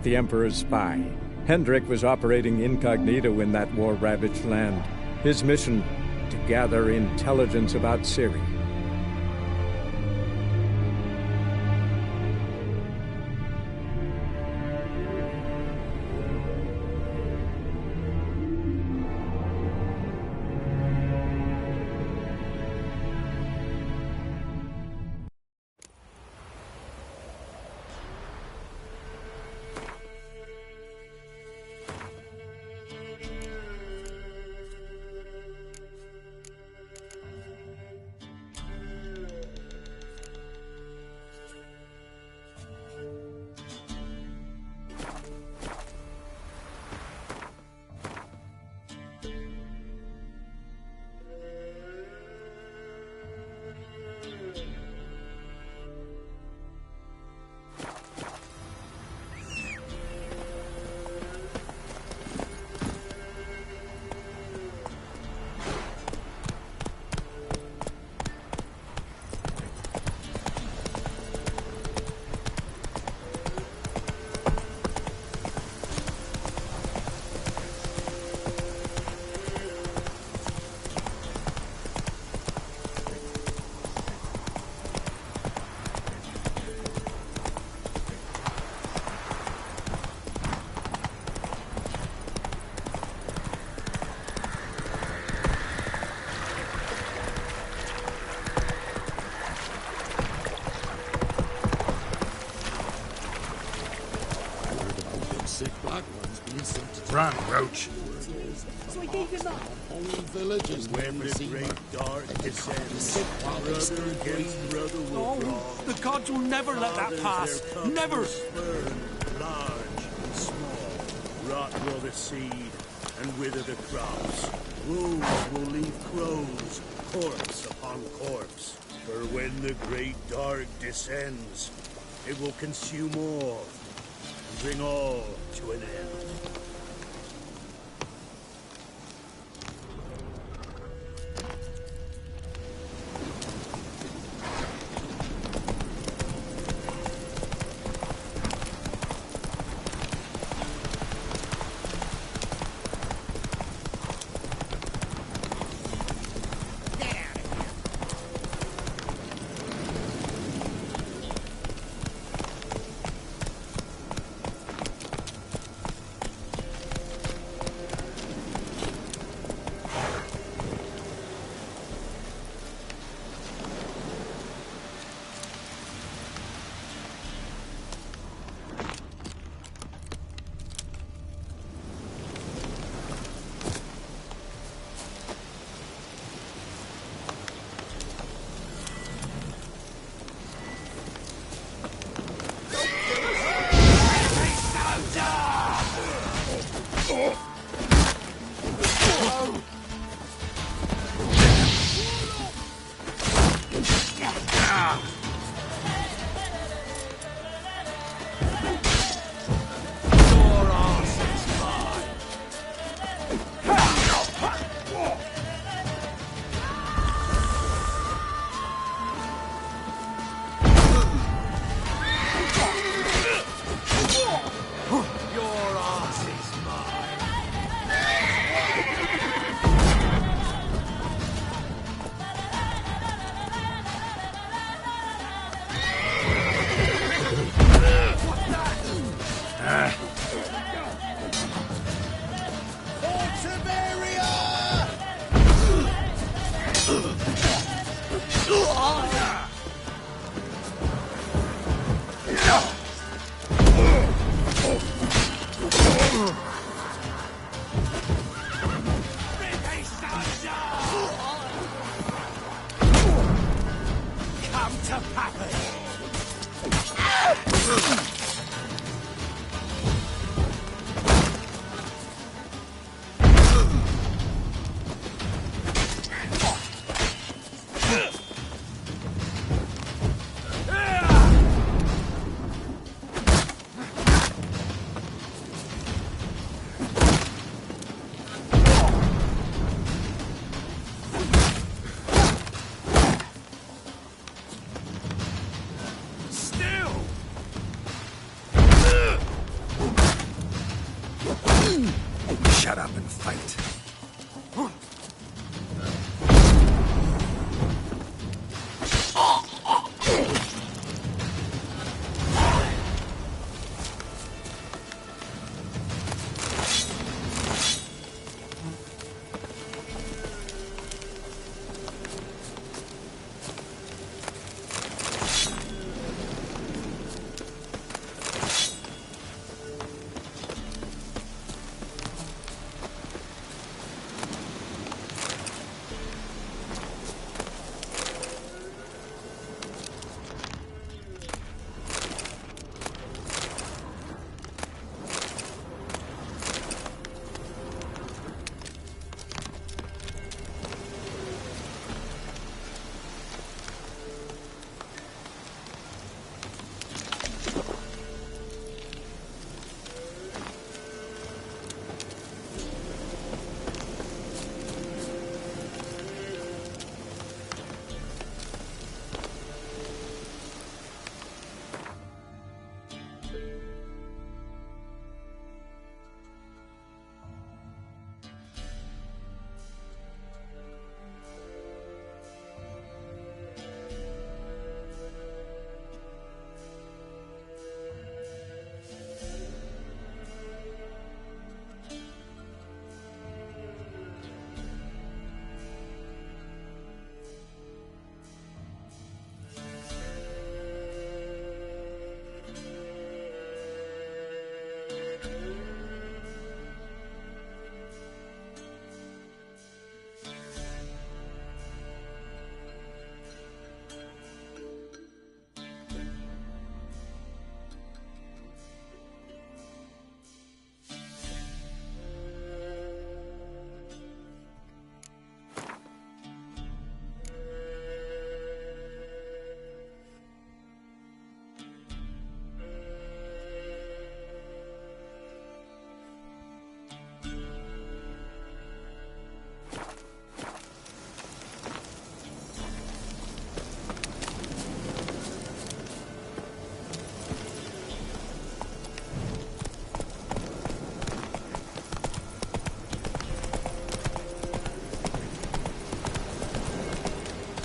the Emperor's spy. Hendrik was operating incognito in that war-ravaged land. His mission, to gather intelligence about Ciri. Run, Roach. So I gave him up. Whole villages Where the great dark descends, brother against brother will brawl. The gods will never let that pass. Never! Large and small, rot will the seed and wither the crops. Wolves will leave crows, corpse upon corpse. For when the great dark descends, it will consume all and bring all to an end. Shut up and fight.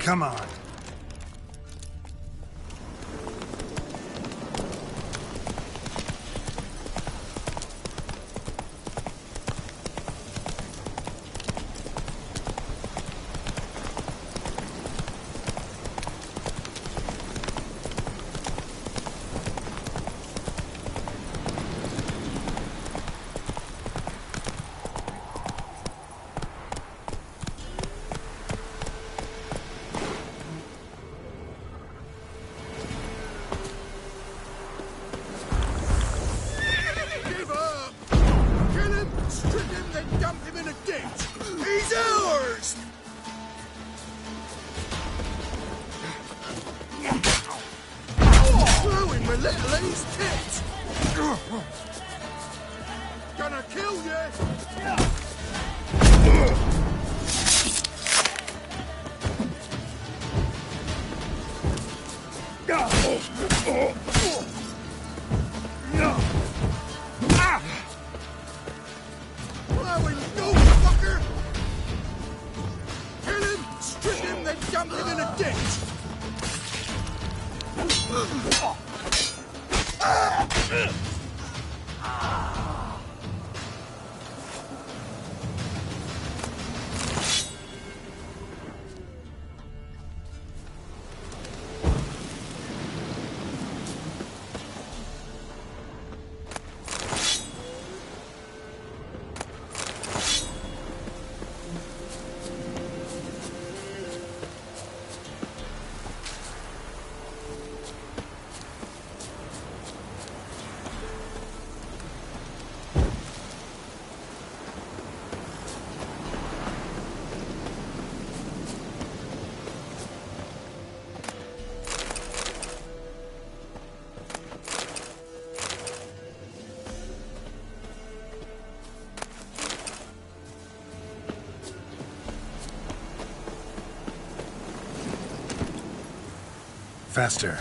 Come on. Gonna kill you! Plowing no fucker! Kill him, strip him, then dump him in a ditch! Faster.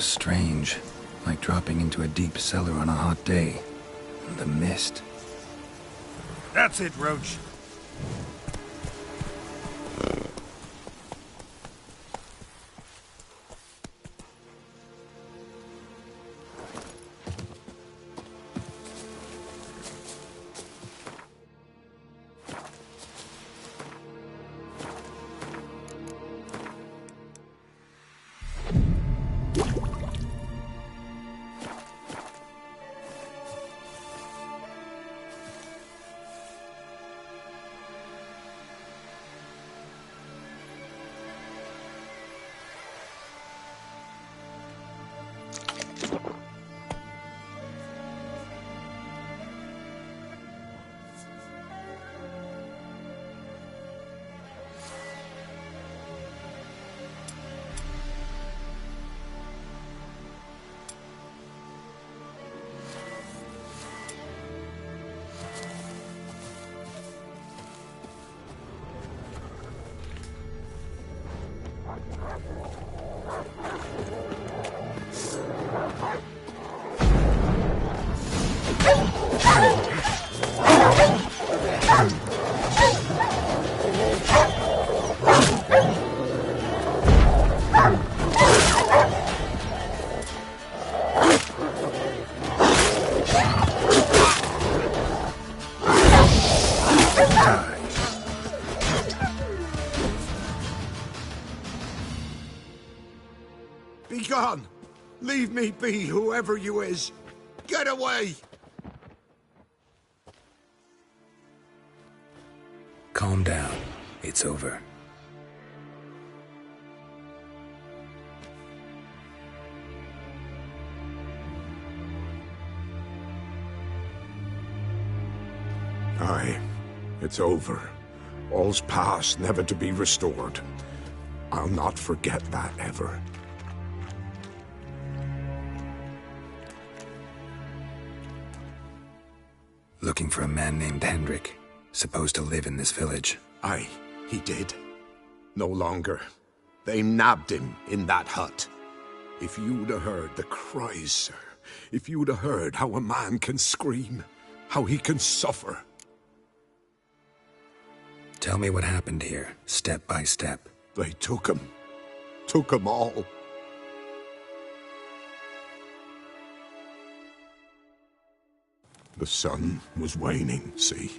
was strange, like dropping into a deep cellar on a hot day. The mist. That's it, Roach. Be gone! Leave me be, whoever you is! Get away! Calm down. It's over. Aye, it's over. All's past, never to be restored. I'll not forget that ever. Looking for a man named Hendrik, supposed to live in this village. Aye, he did. No longer. They nabbed him in that hut. If you'd have heard the cries, sir. If you'd have heard how a man can scream, how he can suffer. Tell me what happened here, step by step. They took him. Took him all. The sun was waning, see,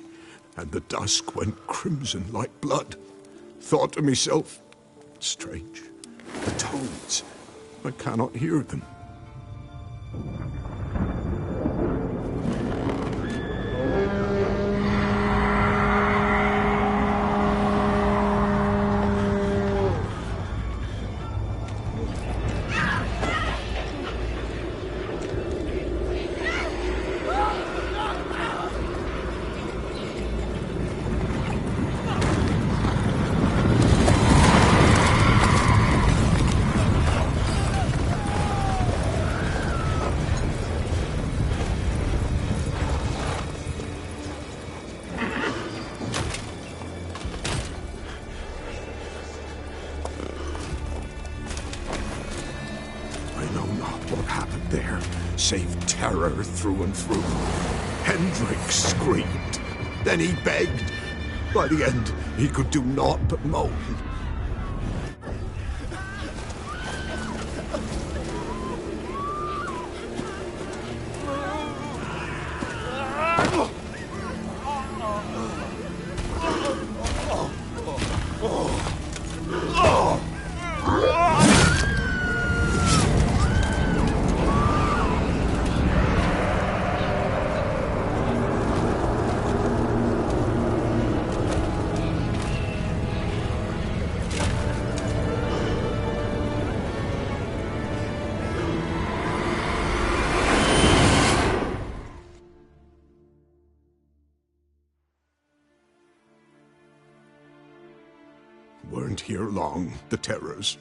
and the dusk went crimson like blood. Thought to myself, strange, the toads, I cannot hear them. Save terror through and through. Hendrik screamed. Then he begged. By the end, he could do naught but moan. Weren't here long, the terrors.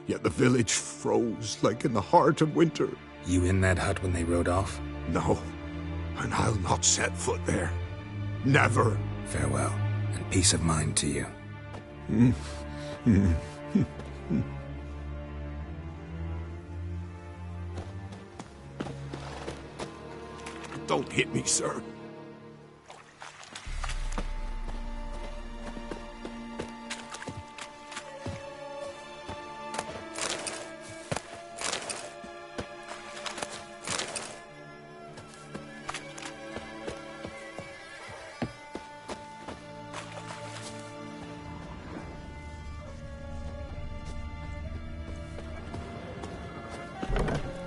Yet the village froze like in the heart of winter. You in that hut when they rode off? No, and I'll not set foot there. Never. Farewell, and peace of mind to you. Don't hit me, sir.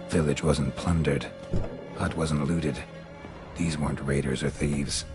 Village wasn't plundered. Hut wasn't looted. These weren't raiders or thieves.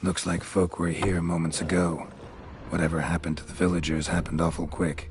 Looks like folk were here moments ago. Whatever happened to the villagers happened awful quick.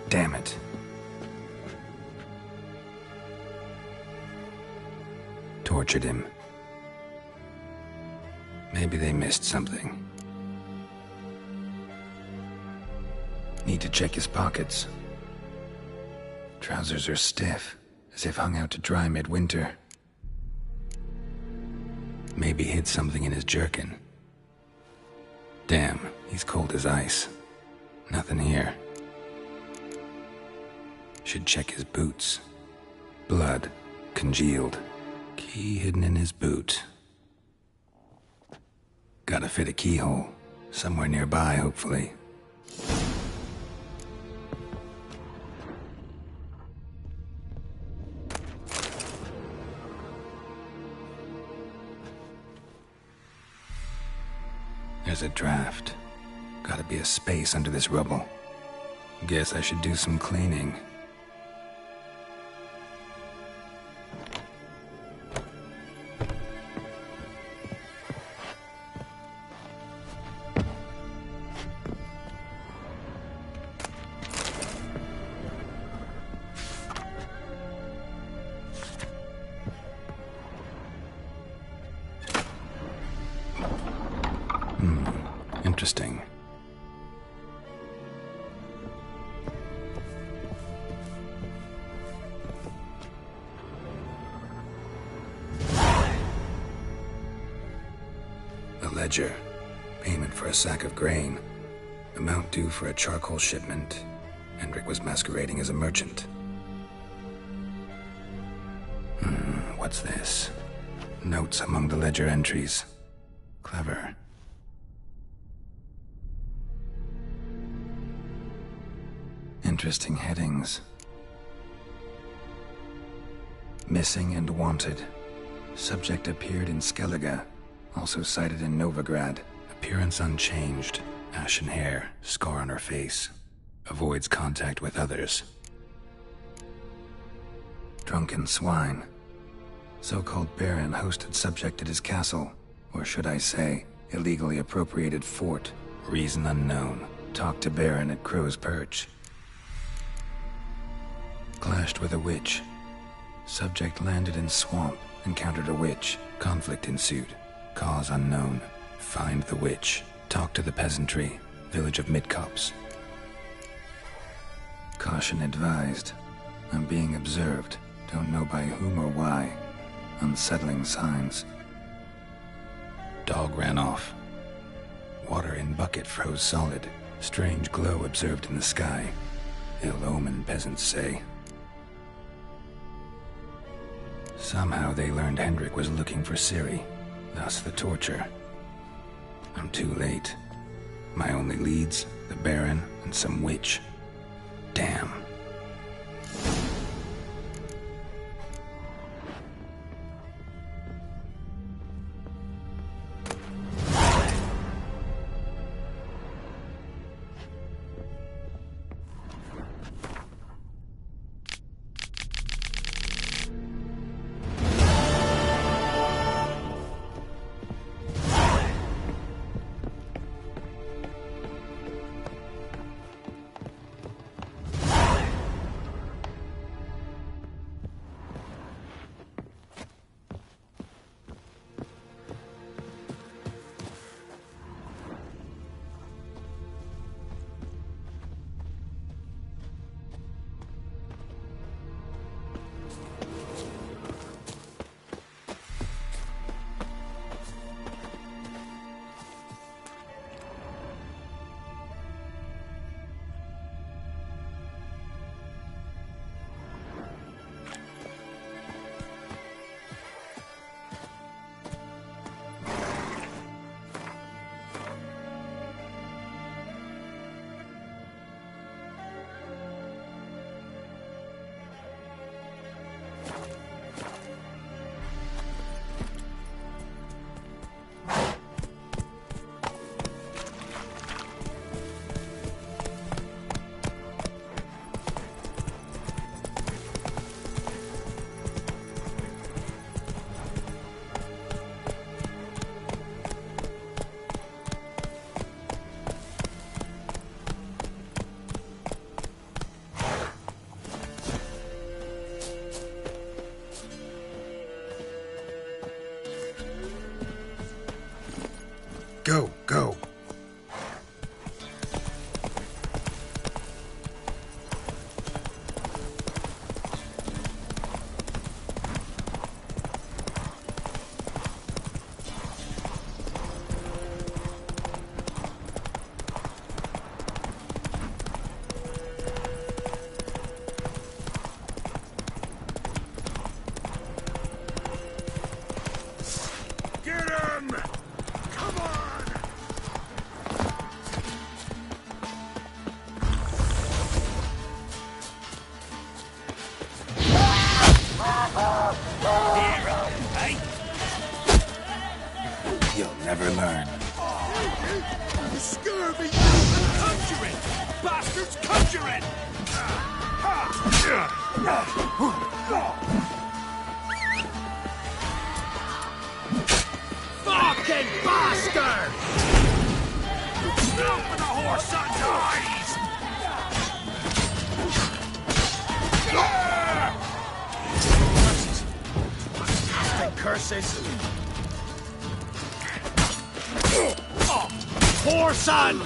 Damn it. Tortured him. Maybe they missed something. Need to check his pockets. Trousers are stiff, as if hung out to dry midwinter. Maybe hid something in his jerkin. Damn, he's cold as ice. Nothing here. Should check his boots. Blood, congealed. Key hidden in his boot. Gotta fit a keyhole. Somewhere nearby, hopefully. There's a draft. Gotta be a space under this rubble. Guess I should do some cleaning. Interesting. A ledger. Payment for a sack of grain. Amount due for a charcoal shipment. Hendrik was masquerading as a merchant. What's this? Notes among the ledger entries. Clever. Interesting headings. Missing and wanted. Subject appeared in Skellige. Also cited in Novigrad. Appearance unchanged. Ashen hair. Scar on her face. Avoids contact with others. Drunken swine. So-called baron hosted subject at his castle. Or should I say, illegally appropriated fort. Reason unknown. Talked to baron at Crow's Perch. Clashed with a witch. Subject landed in swamp, encountered a witch. Conflict ensued. Cause unknown. Find the witch. Talk to the peasantry. Village of Midcops. Caution advised. I'm being observed. Don't know by whom or why. Unsettling signs. Dog ran off. Water in bucket froze solid. Strange glow observed in the sky. Ill omen, peasants say. Somehow they learned Hendrik was looking for Ciri. Thus the torture. I'm too late. My only leads, the Baron and some witch. Damn. Go, go. Get him! Come on! You'll never learn. Scurvy! Conjuring! Bastards conjuring! Fucking bastard! Open the horse son's eyes! Bastard curses! Poor son!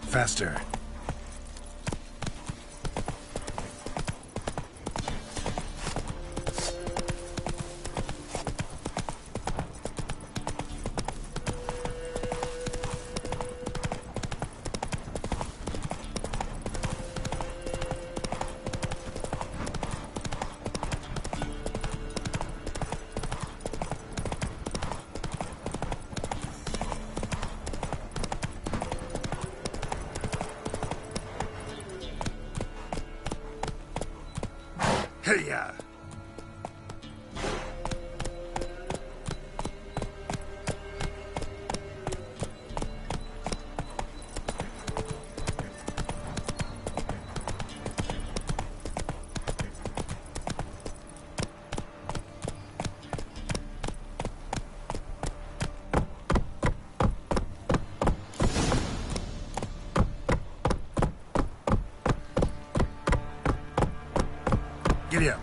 Faster. Hey-ya! Giddy up.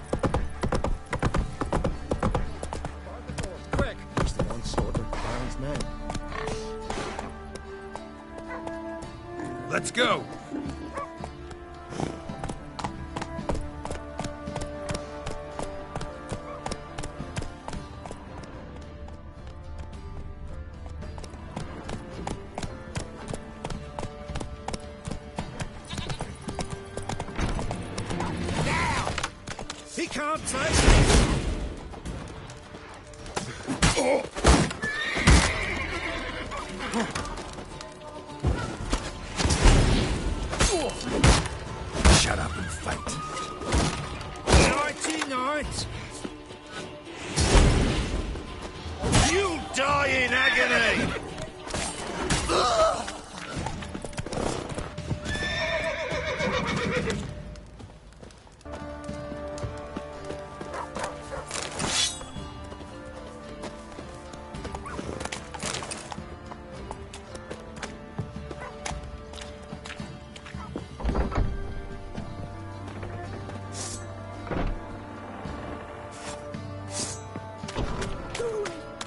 Quick! He's the one slaughtered Baron's men. Let's go! He can't take me! Shut up and fight. Nighty night! You die in agony!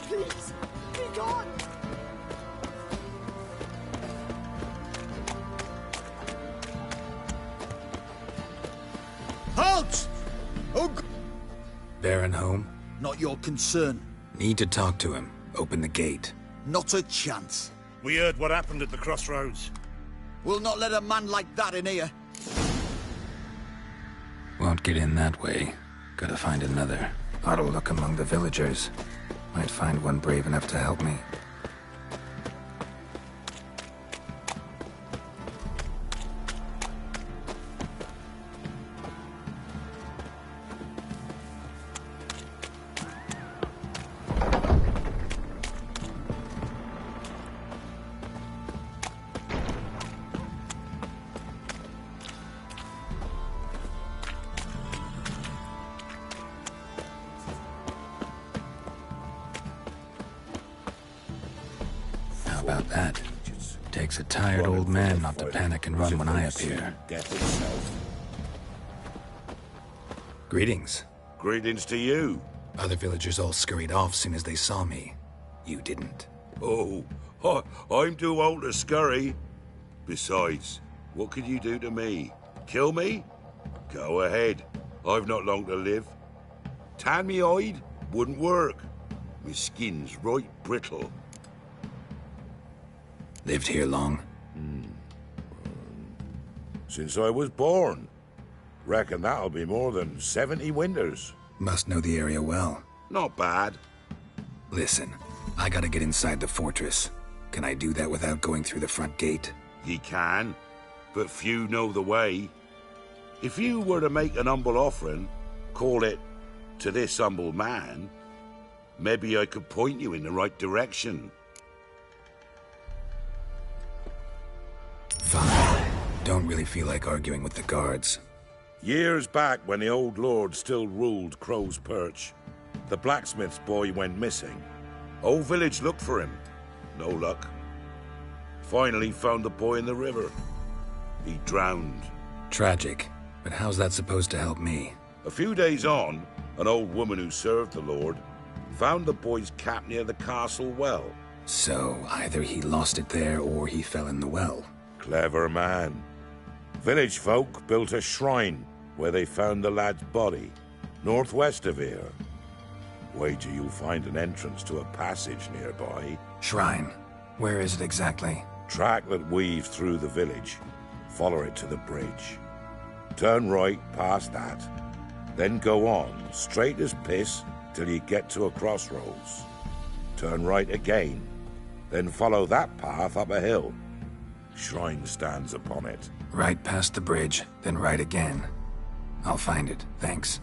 Please, be gone! Halt! Oh, Baron home? Not your concern. Need to talk to him. Open the gate. Not a chance. We heard what happened at the crossroads. We'll not let a man like that in here. Won't get in that way. Gotta find another. Ought to look among the villagers. Might find one brave enough to help me. How about that? Takes a tired old man not to panic and run when I appear. Death itself. Greetings. Greetings to you. Other villagers all scurried off soon as they saw me. You didn't. Oh, I'm too old to scurry. Besides, what could you do to me? Kill me? Go ahead. I've not long to live. Tan me hide? Wouldn't work. My skin's right brittle. Lived here long? Since I was born. Reckon that'll be more than 70 winters. Must know the area well. Not bad. Listen, I gotta get inside the fortress. Can I do that without going through the front gate? Ye can, but few know the way. If you were to make an humble offering, call it, to this humble man, maybe I could point you in the right direction. Fine. Don't really feel like arguing with the guards. Years back, when the old lord still ruled Crow's Perch, the blacksmith's boy went missing. Whole village looked for him. No luck. Finally found the boy in the river. He drowned. Tragic. But how's that supposed to help me? A few days on, an old woman who served the lord found the boy's cap near the castle well. So, either he lost it there or he fell in the well. Clever man. Village folk built a shrine where they found the lad's body, northwest of here. Wager you'll find an entrance to a passage nearby. Shrine. Where is it exactly? Track that weaves through the village. Follow it to the bridge. Turn right past that. Then go on, straight as piss, till you get to a crossroads. Turn right again. Then follow that path up a hill. Shrine stands upon it. Right past the bridge, then right again. I'll find it, thanks.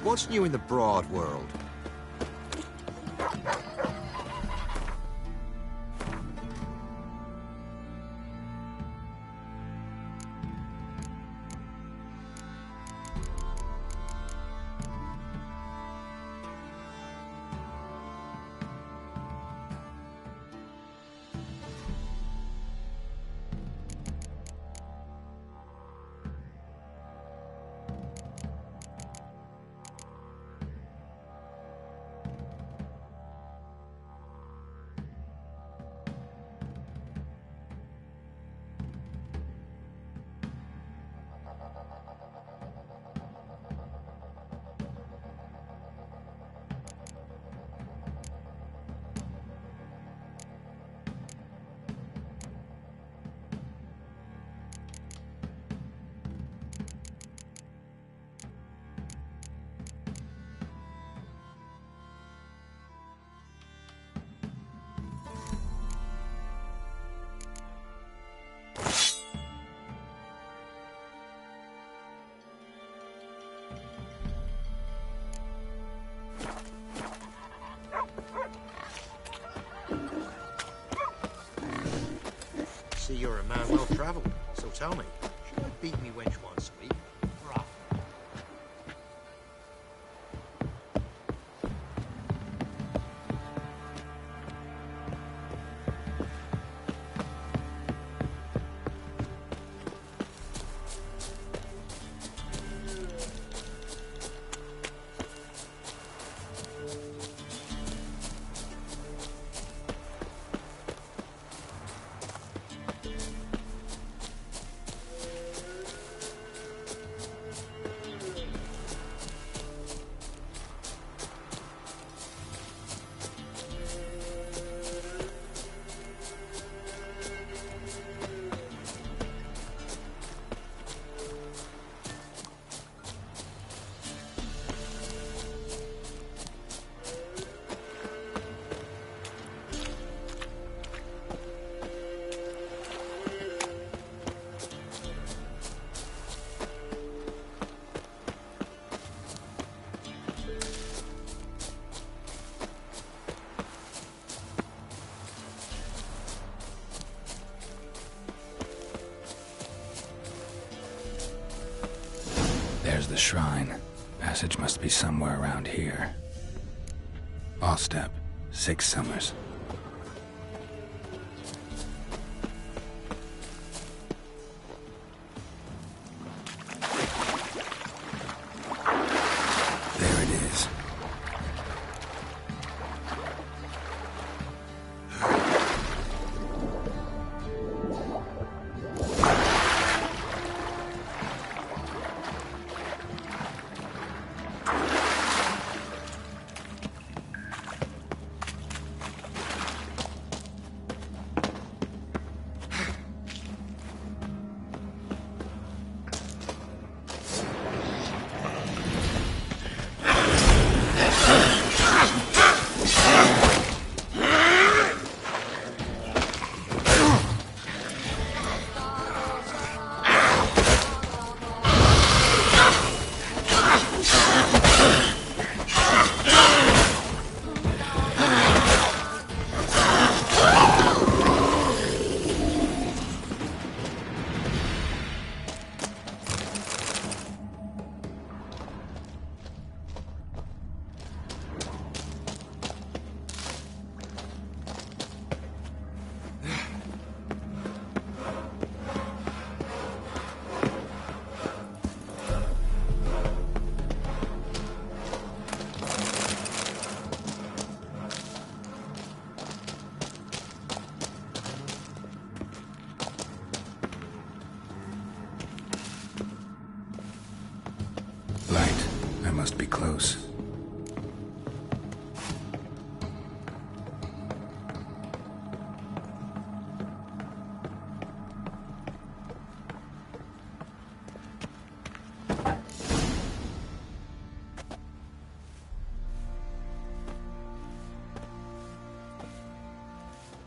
What's new in the broad world? See, you're a man well travelled, so tell me, should I beat me wench once a week? Right. There's the shrine. Passage must be somewhere around here. All step, 6 summers. There it is. Light. I must be close.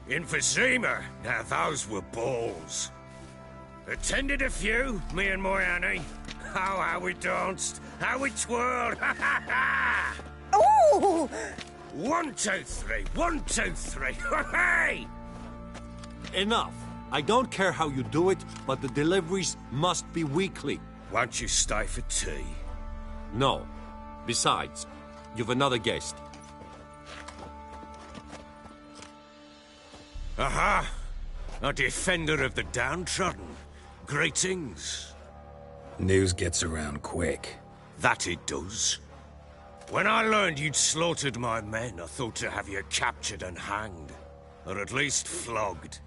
Emphysema. Now those were balls. Attended a few, me and my Annie. Oh, how we danced, how we twirled. Ha ha ha! Ooh! 1, 2, 3. 1, 2, 3. Hey! Enough. I don't care how you do it, but the deliveries must be weekly. Won't you stay for tea? No. Besides, you've another guest. Aha! A defender of the downtrodden. Greetings. News gets around quick. That it does. When I learned you'd slaughtered my men, I thought to have you captured and hanged. Or at least flogged.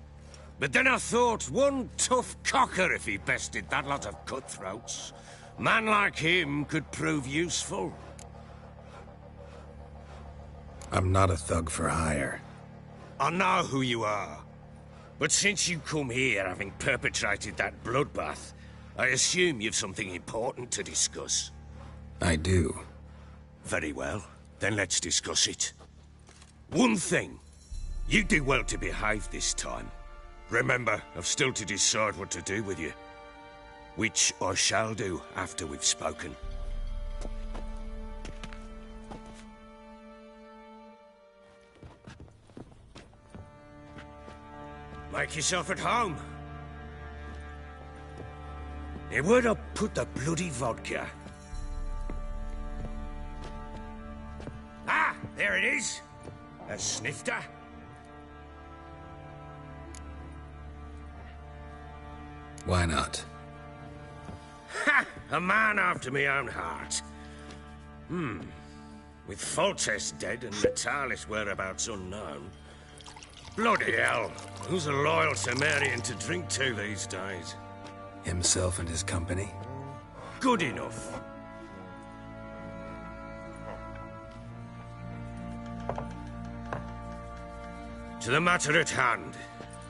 But then I thought, one tough cocker if he bested that lot of cutthroats. Man like him could prove useful. I'm not a thug for hire. I know who you are. But since you come here having perpetrated that bloodbath, I assume you've something important to discuss. I do. Very well. Then let's discuss it. One thing. You do well to behave this time. Remember, I've still to decide what to do with you. Which I shall do after we've spoken. Make yourself at home. Now, where'd I put the bloody vodka? Ah, there it is. A snifter. Why not? Ha! A man after my own heart. With Foltest dead and Natalis whereabouts unknown. Bloody hell. Who's a loyal Sumerian to drink to these days? Himself and his company? Good enough. To the matter at hand.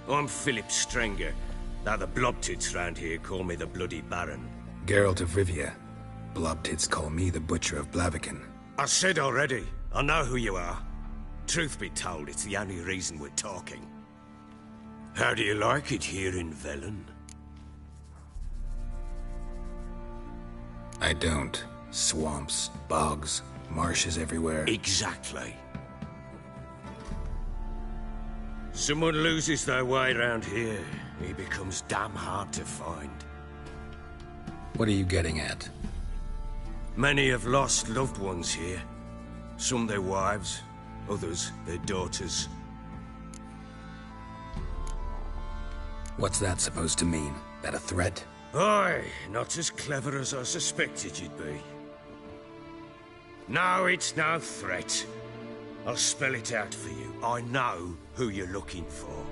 I'm Philip Strenger. Now the blobtits round here call me the Bloody Baron. Geralt of Rivia. Blobtits call me the Butcher of Blaviken. I said already, I know who you are. Truth be told, it's the only reason we're talking. How do you like it here in Velen? I don't. Swamps, bogs, marshes everywhere. Exactly. Someone loses their way around here, he becomes damn hard to find. What are you getting at? Many have lost loved ones here. Some their wives, others their daughters. What's that supposed to mean? That a threat? Aye, not as clever as I suspected you'd be. No, it's no threat. I'll spell it out for you. I know who you're looking for.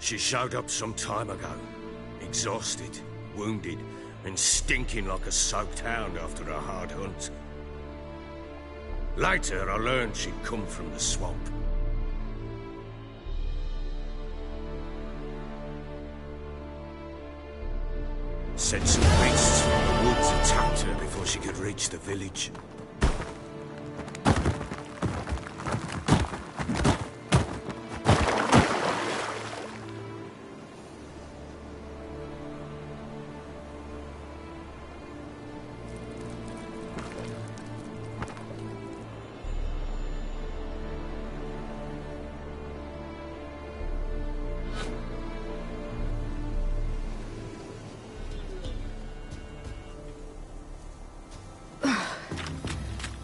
She showed up some time ago. Exhausted, wounded, and stinking like a soaked hound after a hard hunt. Later, I learned she'd come from the swamp. Said some beasts from the woods attacked her before she could reach the village.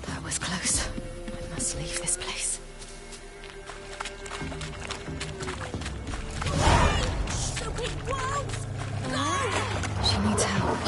That was close. I must leave this place. Stupid wolves! No! She needs help.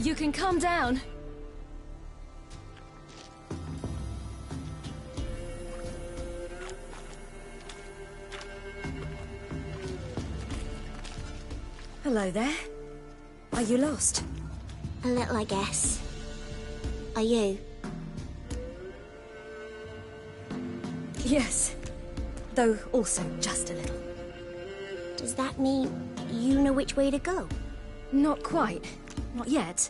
You can calm down. Hello there. Are you lost? A little, I guess. Are you? Yes. Though also just a little. Does that mean you know which way to go? Not quite. Not yet.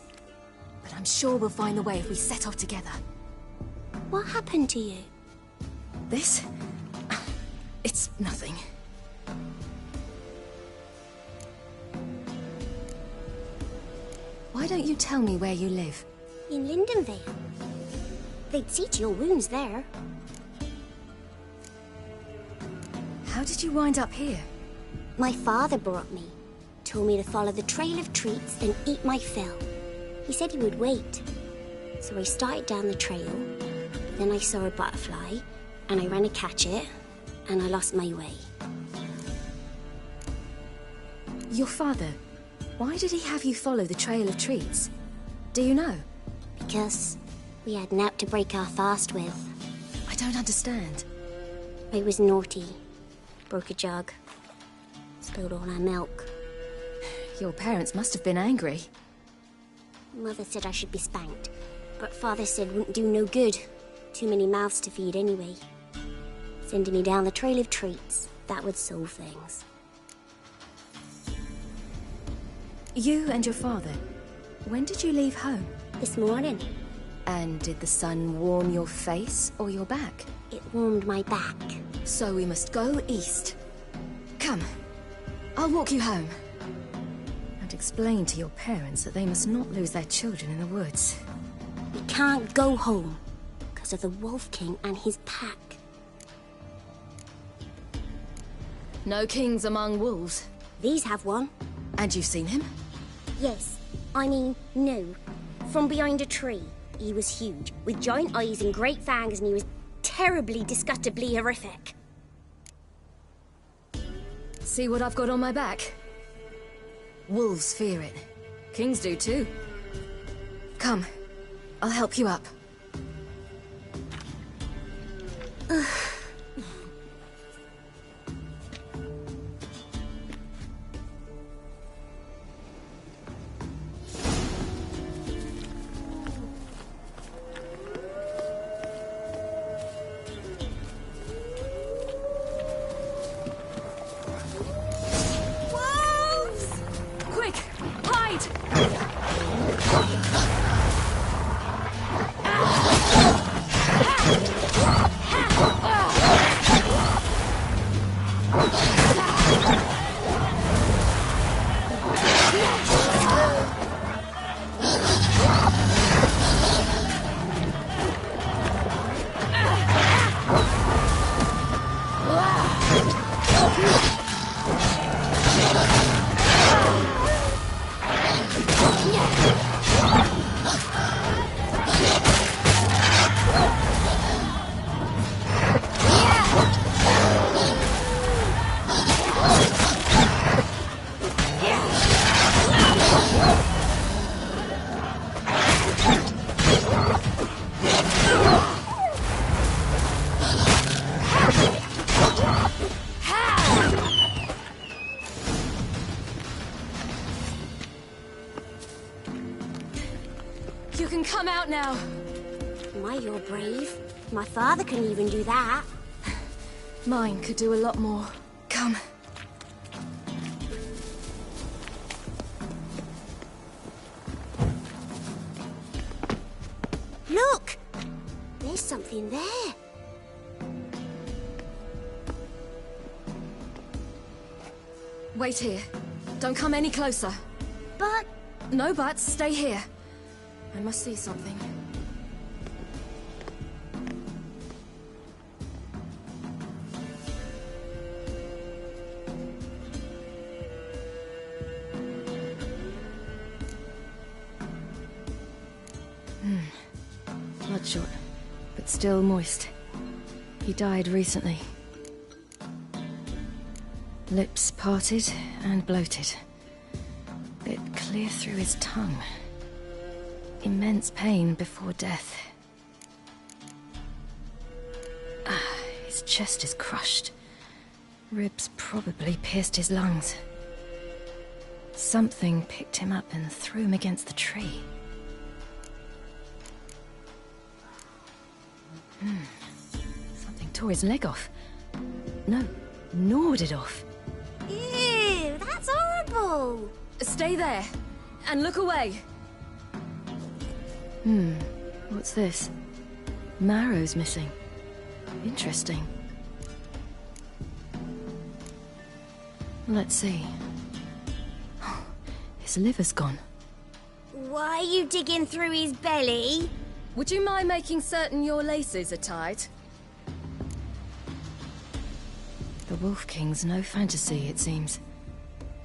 But I'm sure we'll find the way if we set off together. What happened to you? This? It's nothing. Why don't you tell me where you live? In Lindenvale. They'd see to your wounds there. How did you wind up here? My father brought me. Told me to follow the trail of treats and eat my fill. He said he would wait. So I started down the trail. Then I saw a butterfly, and I ran to catch it, and I lost my way. Your father, why did he have you follow the trail of treats? Do you know? Because we had naught to break our fast with. I don't understand. I was naughty. Broke a jug. Spilled all our milk. Your parents must have been angry. Mother said I should be spanked, but Father said wouldn't do no good. Too many mouths to feed anyway. Sending me down the trail of treats, that would solve things. You and your father, when did you leave home? This morning. And did the sun warm your face or your back? It warmed my back. So we must go east. Come, I'll walk you home. And explain to your parents that they must not lose their children in the woods. We can't go home, because of the Wolf King and his pack. No kings among wolves. These have one. And you've seen him? Yes. I mean, no. From behind a tree. He was huge, with giant eyes and great fangs, and he was terribly, disgustingly horrific. See what I've got on my back? Wolves fear it. Kings do too. Come, I'll help you up. You can come out now. My, you're brave. My father couldn't even do that. Mine could do a lot more. Come. Look! There's something there. Wait here. Don't come any closer. But... No buts. Stay here. I must see something. Bloodshot, but still moist. He died recently. Lips parted and bloated. Bit clear through his tongue. immense pain before death. His chest is crushed. Ribs probably pierced his lungs. Something picked him up and threw him against the tree. Something tore his leg off. No, gnawed it off. Ew, that's horrible! Stay there, and look away. What's this? Marrow's missing. Interesting. Let's see. His liver's gone. Why are you digging through his belly? Would you mind making certain your laces are tied? The Wolf King's no fantasy, it seems.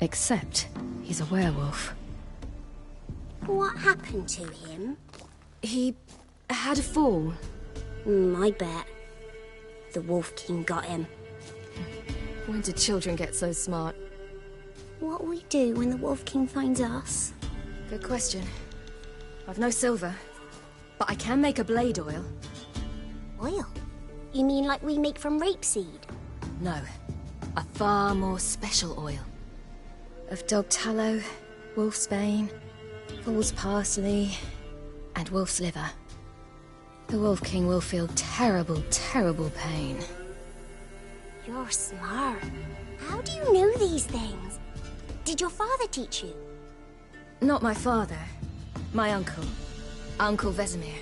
Except he's a werewolf. What happened to him? He had a fall. I bet. The Wolf King got him. When did children get so smart? What'll we do when the Wolf King finds us? Good question. I've no silver, but I can make a blade oil. Oil? You mean like we make from rapeseed? No, a far more special oil. Of dog tallow, wolf's bane, fool's parsley, and wolf's liver. The Wolf King will feel terrible, terrible pain. You're smart. How do you know these things? Did your father teach you? Not my father. My uncle. Uncle Vesemir.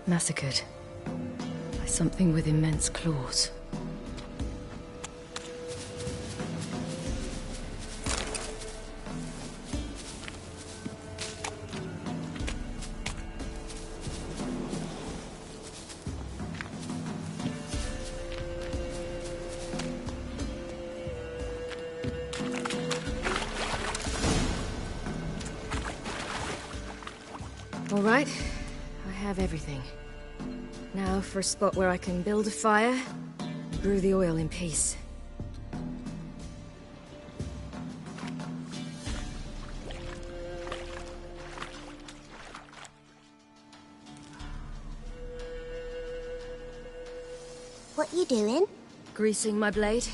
Massacred by something with immense claws. All right, I have everything. Now for a spot where I can build a fire, and brew the oil in peace. What you doing? Greasing my blade.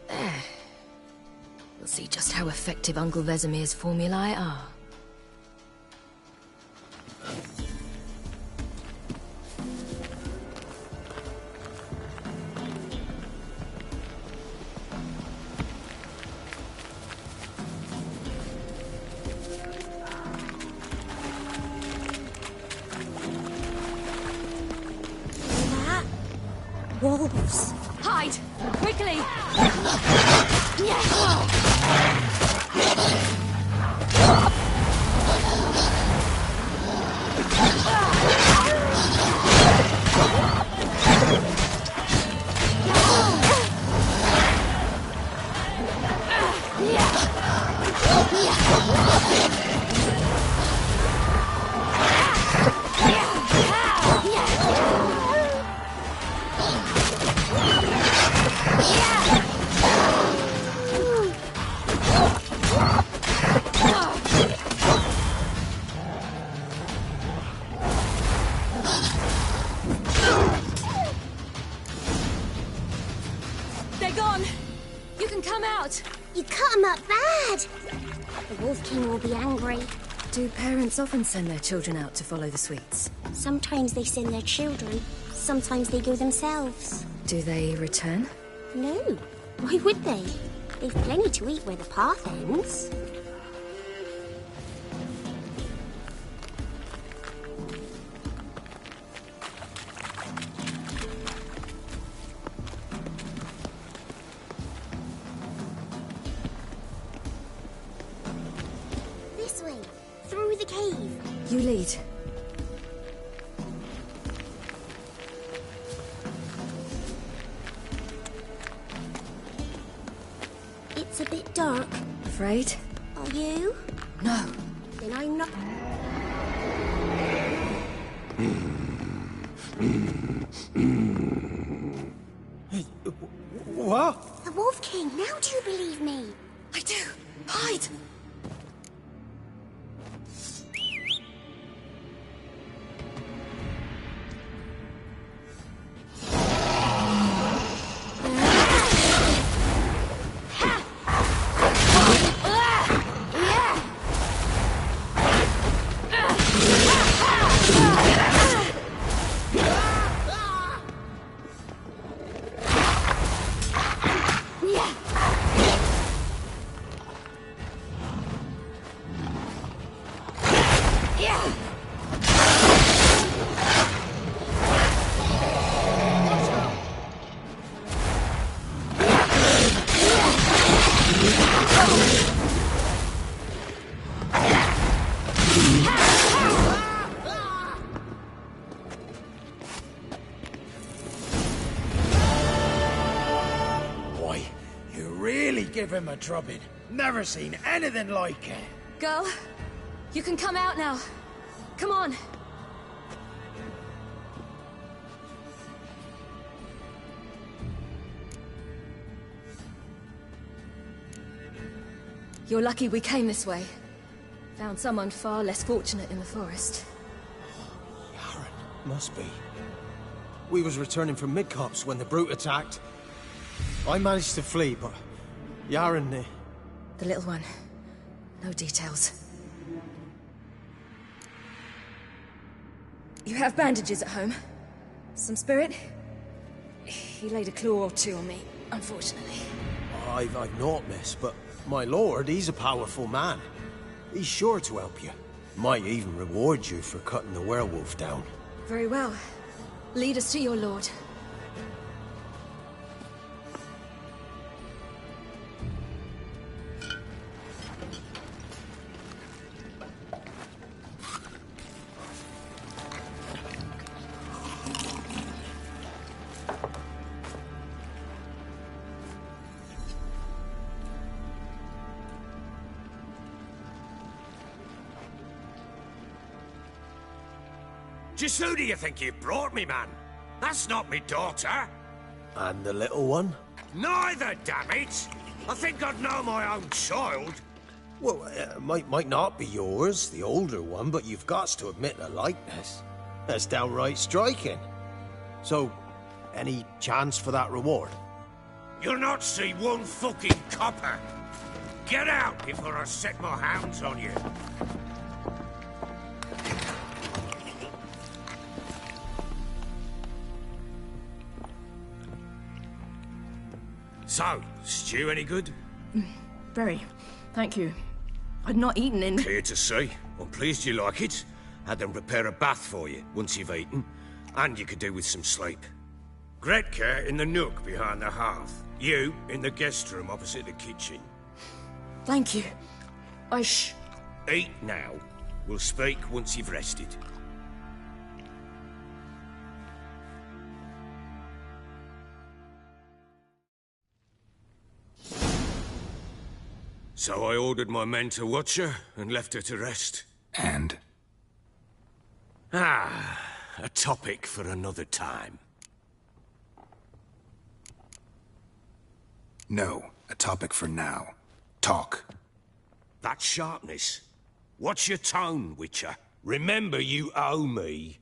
There. We'll see just how effective Uncle Vesemir's formulae are. Wolves. Hide! Quickly! They're gone! You can come out! You cut him up bad! The Wolf King will be angry. Do parents often send their children out to follow the sweets? Sometimes they send their children. Sometimes they go themselves. Do they return? No. Why would they? They've plenty to eat where the path ends. This way. Through the cave. You lead. dark. Afraid? Are you? No. Then I'm not... What? The Wolf King, now do you believe me? I do. Hide! Boy, you really give him a drubbing. Never seen anything like it. Girl, you can come out now. Come on. You're lucky we came this way. Found someone far less fortunate in the forest. Yaren, must be. We was returning from Midcops when the brute attacked. I managed to flee, but Yaren... The little one. No details. You have bandages at home? Some spirit? He laid a claw or two on me, unfortunately. I've naught, miss, but my lord, he's a powerful man. He's sure to help you. Might even reward you for cutting the werewolf down. Very well. Lead us to your lord. Just who do you think you brought me, man? That's not me daughter. And the little one? Neither, damn it! I think I'd know my own child. Well, might not be yours, the older one, but you've got to admit a likeness. That's downright striking. So, any chance for that reward? You'll not see one fucking copper. Get out before I set my hounds on you. So, stew any good? Very. Thank you. I'd not eaten in... Clear to see. I'm pleased you like it. Had them prepare a bath for you once you've eaten. And you could do with some sleep. Gretka in the nook behind the hearth. You in the guest room opposite the kitchen. Thank you. Eat now. We'll speak once you've rested. So I ordered my men to watch her and left her to rest. And? Ah, a topic for another time. No, a topic for now. Talk. That sharpness. What's your tone, Witcher? Remember you owe me.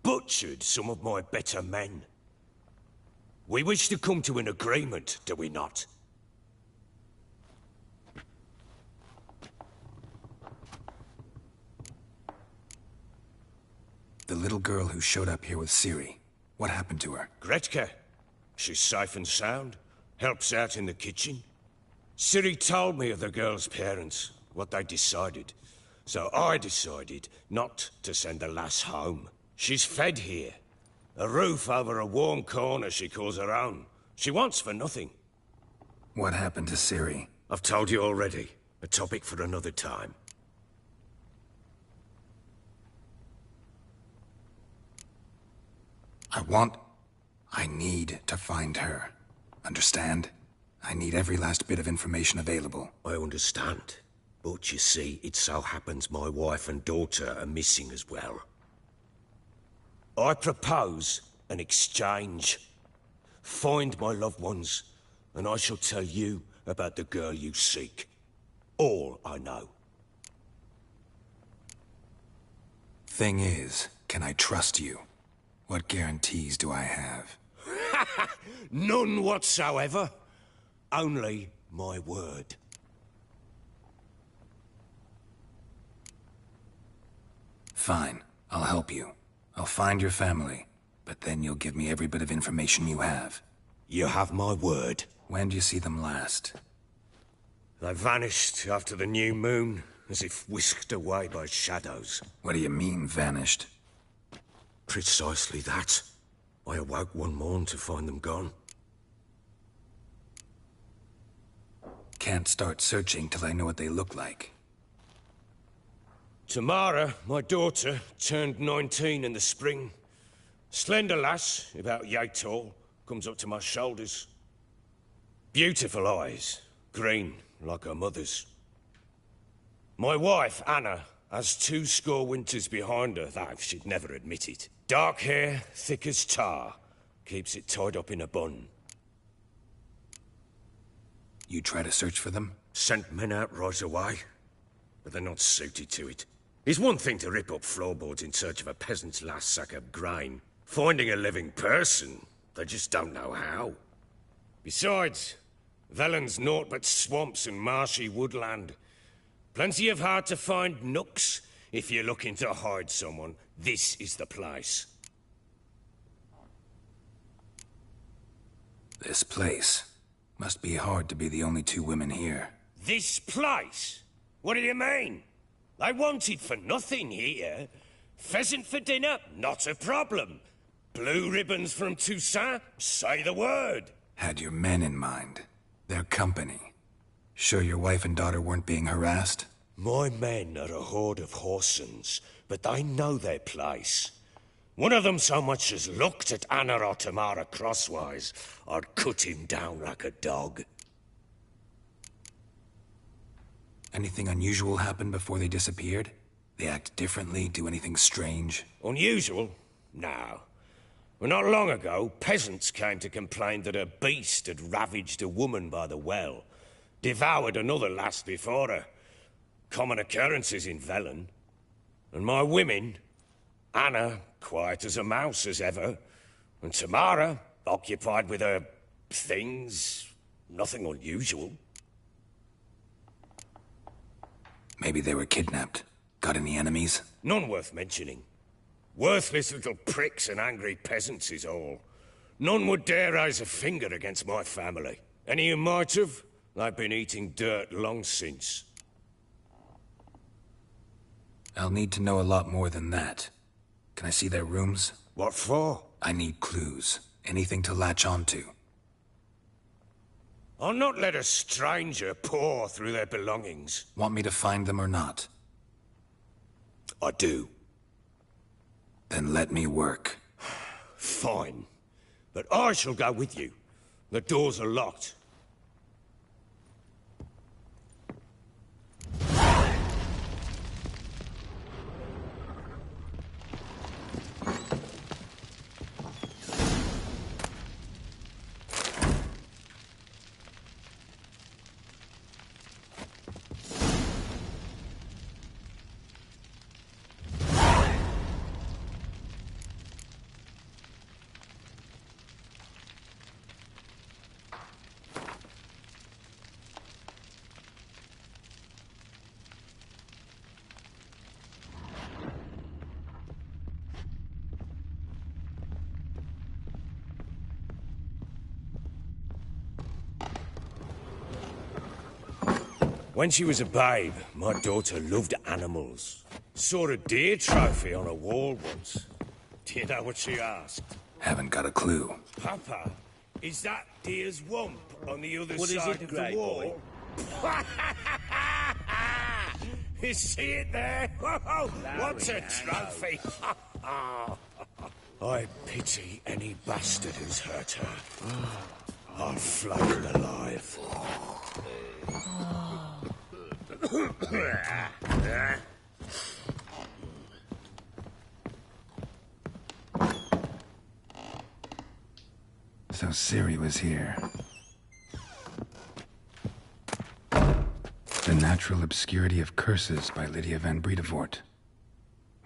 Butchered some of my better men. We wish to come to an agreement, do we not? The little girl who showed up here with Ciri. What happened to her? Gretka. She's safe and sound. Helps out in the kitchen. Ciri told me of the girl's parents, what they decided. So I decided not to send the lass home. She's fed here. A roof over a warm corner she calls her own. She wants for nothing. What happened to Ciri? I've told you already. A topic for another time. I need to find her. Understand? I need every last bit of information available. I understand. But you see, it so happens my wife and daughter are missing as well. I propose an exchange. Find my loved ones, and I shall tell you about the girl you seek. All I know. Thing is, can I trust you? What guarantees do I have? None whatsoever. Only my word. Fine, I'll help you. I'll find your family, but then you'll give me every bit of information you have. You have my word. When do you see them last? They vanished after the new moon, as if whisked away by shadows. What do you mean, vanished? Precisely that. I awoke one morn to find them gone. Can't start searching till I know what they look like. Tamara, my daughter, turned 19 in the spring. Slender lass, about yay tall, comes up to my shoulders. Beautiful eyes, green like her mother's. My wife, Anna, has 2 winters behind her, though she'd never admit it. Dark hair, thick as tar, keeps it tied up in a bun. You try to search for them? Sent men out right away, but they're not suited to it. It's one thing to rip up floorboards in search of a peasant's last sack of grain. Finding a living person, they just don't know how. Besides, Velen's naught but swamps and marshy woodland. Plenty of hard-to-find nooks. If you're looking to hide someone, this is the place. This place. Must be hard to be the only 2 women here. This place? What do you mean? I wanted for nothing here. Pheasant for dinner? Not a problem. Blue ribbons from Toussaint? Say the word. Had your men in mind. Their company. Sure your wife and daughter weren't being harassed? My men are a horde of whoresons, but they know their place. One of them so much as looked at Anna or Tamara crosswise, I'd cut him down like a dog. Anything unusual happen before they disappeared? They act differently, do anything strange? Unusual? No. Well, not long ago, peasants came to complain that a beast had ravaged a woman by the well. Devoured another lass before her. Common occurrences in Velen. And my women, Anna, quiet as a mouse as ever, and Tamara, occupied with her things, nothing unusual. Maybe they were kidnapped. Got any enemies? None worth mentioning. Worthless little pricks and angry peasants is all. None would dare raise a finger against my family. Any who might have, they've been eating dirt long since. I'll need to know a lot more than that. Can I see their rooms? What for? I need clues. Anything to latch onto. I'll not let a stranger pore through their belongings. Want me to find them or not? I do. Then let me work. Fine. But I shall go with you. The doors are locked. When she was a babe, my daughter loved animals. Saw a deer trophy on a wall once. Do you know what she asked? Haven't got a clue. Papa, is that deer's wump on the other What is side it, of Grey the wall? You see it there? Whoa, what's a trophy? I pity any bastard who's hurt her. I'll flay him alive. So Ciri was here. The Natural Obscurity of Curses by Lydia van Bredevoort.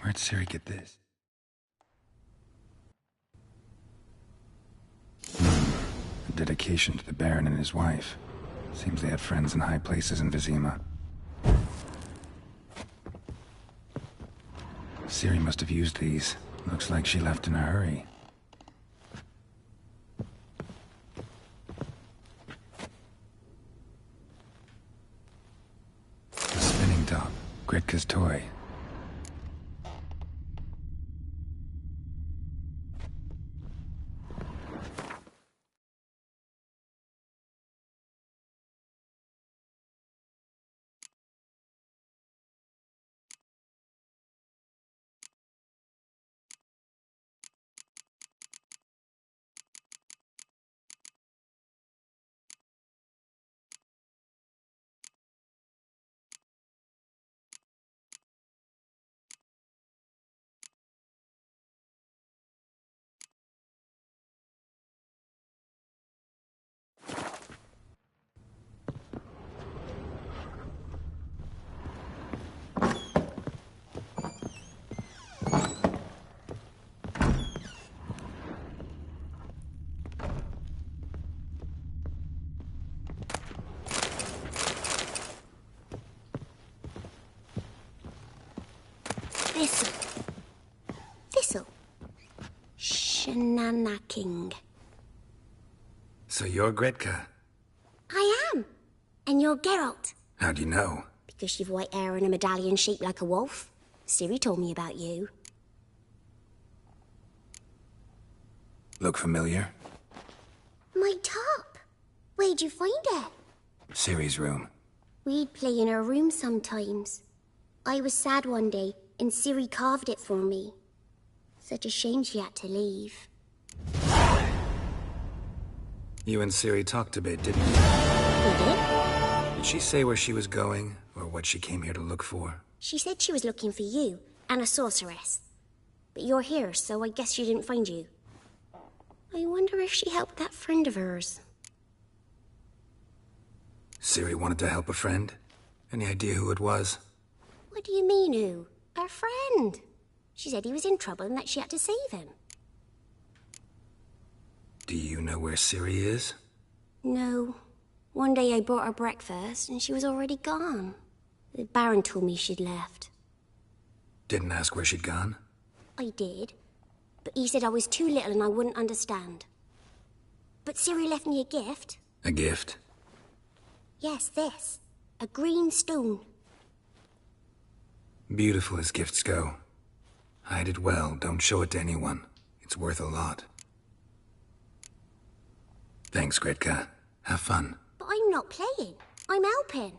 Where'd Ciri get this? A dedication to the Baron and his wife. Seems they had friends in high places in Vizima. Ciri must have used these. Looks like she left in a hurry. The spinning top. Gretka's toy. Thistle. Shenanaking. So you're Gretka? I am. And you're Geralt. How'd you know? Because you've white hair and a medallion shaped like a wolf. Ciri told me about you. Look familiar? My top. Where'd you find it? Ciri's room. We'd play in her room sometimes. I was sad one day, and Ciri carved it for me. Such a shame she had to leave. You and Ciri talked a bit, didn't you? We did? Did she say where she was going, or what she came here to look for? She said she was looking for you, and a sorceress. But you're here, so I guess she didn't find you. I wonder if she helped that friend of hers. Ciri wanted to help a friend? Any idea who it was? What do you mean, who? Our friend. She said he was in trouble and that she had to save him. Do you know where Ciri is? No. One day I brought her breakfast and she was already gone. The Baron told me she'd left. Didn't ask where she'd gone? I did. But he said I was too little and I wouldn't understand. But Ciri left me a gift. A gift? Yes, this. A green stone. Beautiful as gifts go. Hide it well, don't show it to anyone. It's worth a lot. Thanks, Gretka. Have fun. But I'm not playing. I'm helping.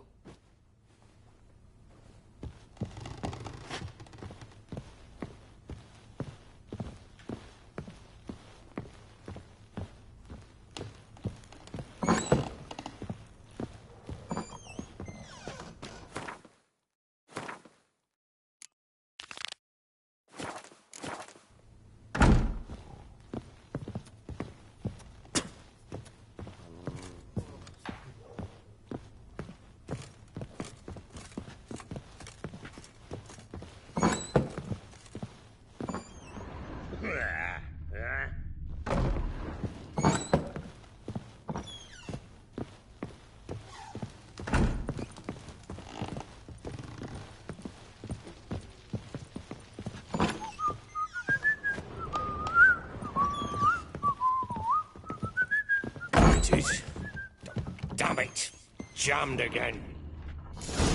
Damn it! Jammed again.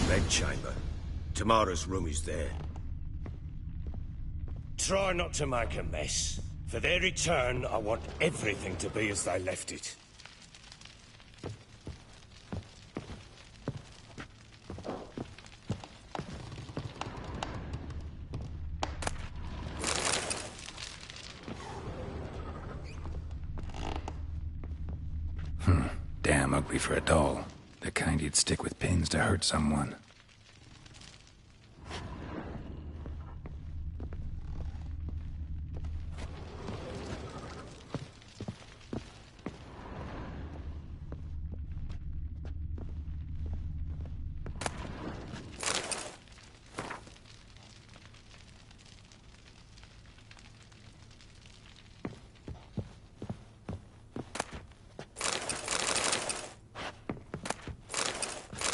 Bedchamber. Tamara's room is there. Try not to make a mess. For their return, I want everything to be as they left it. Damn ugly for a doll. The kind you'd stick with pins to hurt someone.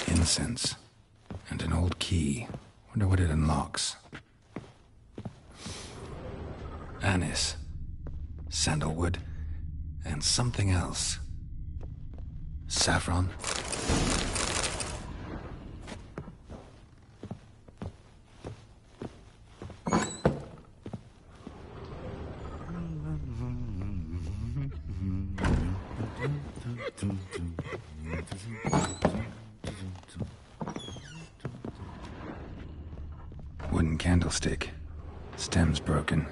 Incense. And an old key. Wonder what it unlocks. Anise. Sandalwood. And something else. Saffron. Wooden candlestick. Stem's broken.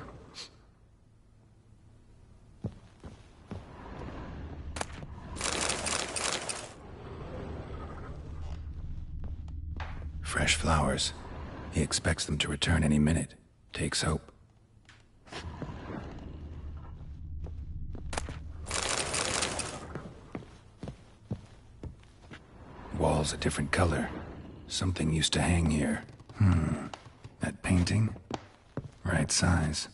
Fresh flowers. He expects them to return any minute. Takes hope. Walls a different color. Something used to hang here. That painting? Right size.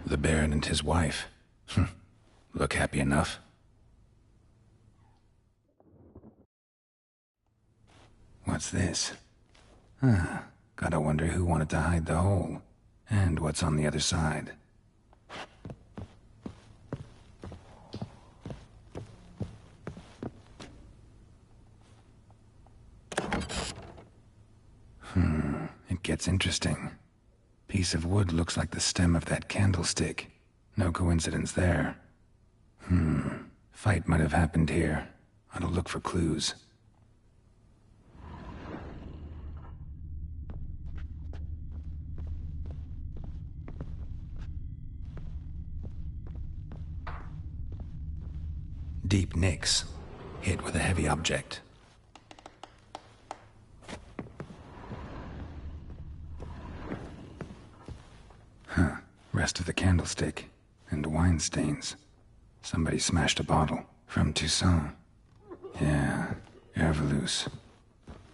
The Baron and his wife. Look happy enough. What's this? Gotta wonder who wanted to hide the hole. And what's on the other side. It gets interesting. Piece of wood looks like the stem of that candlestick. No coincidence there. Fight might have happened here. Ought to look for clues. Deep nicks. Hit with a heavy object. Rest of the candlestick. And wine stains. Somebody smashed a bottle. From Toussaint. Yeah, Herveloos.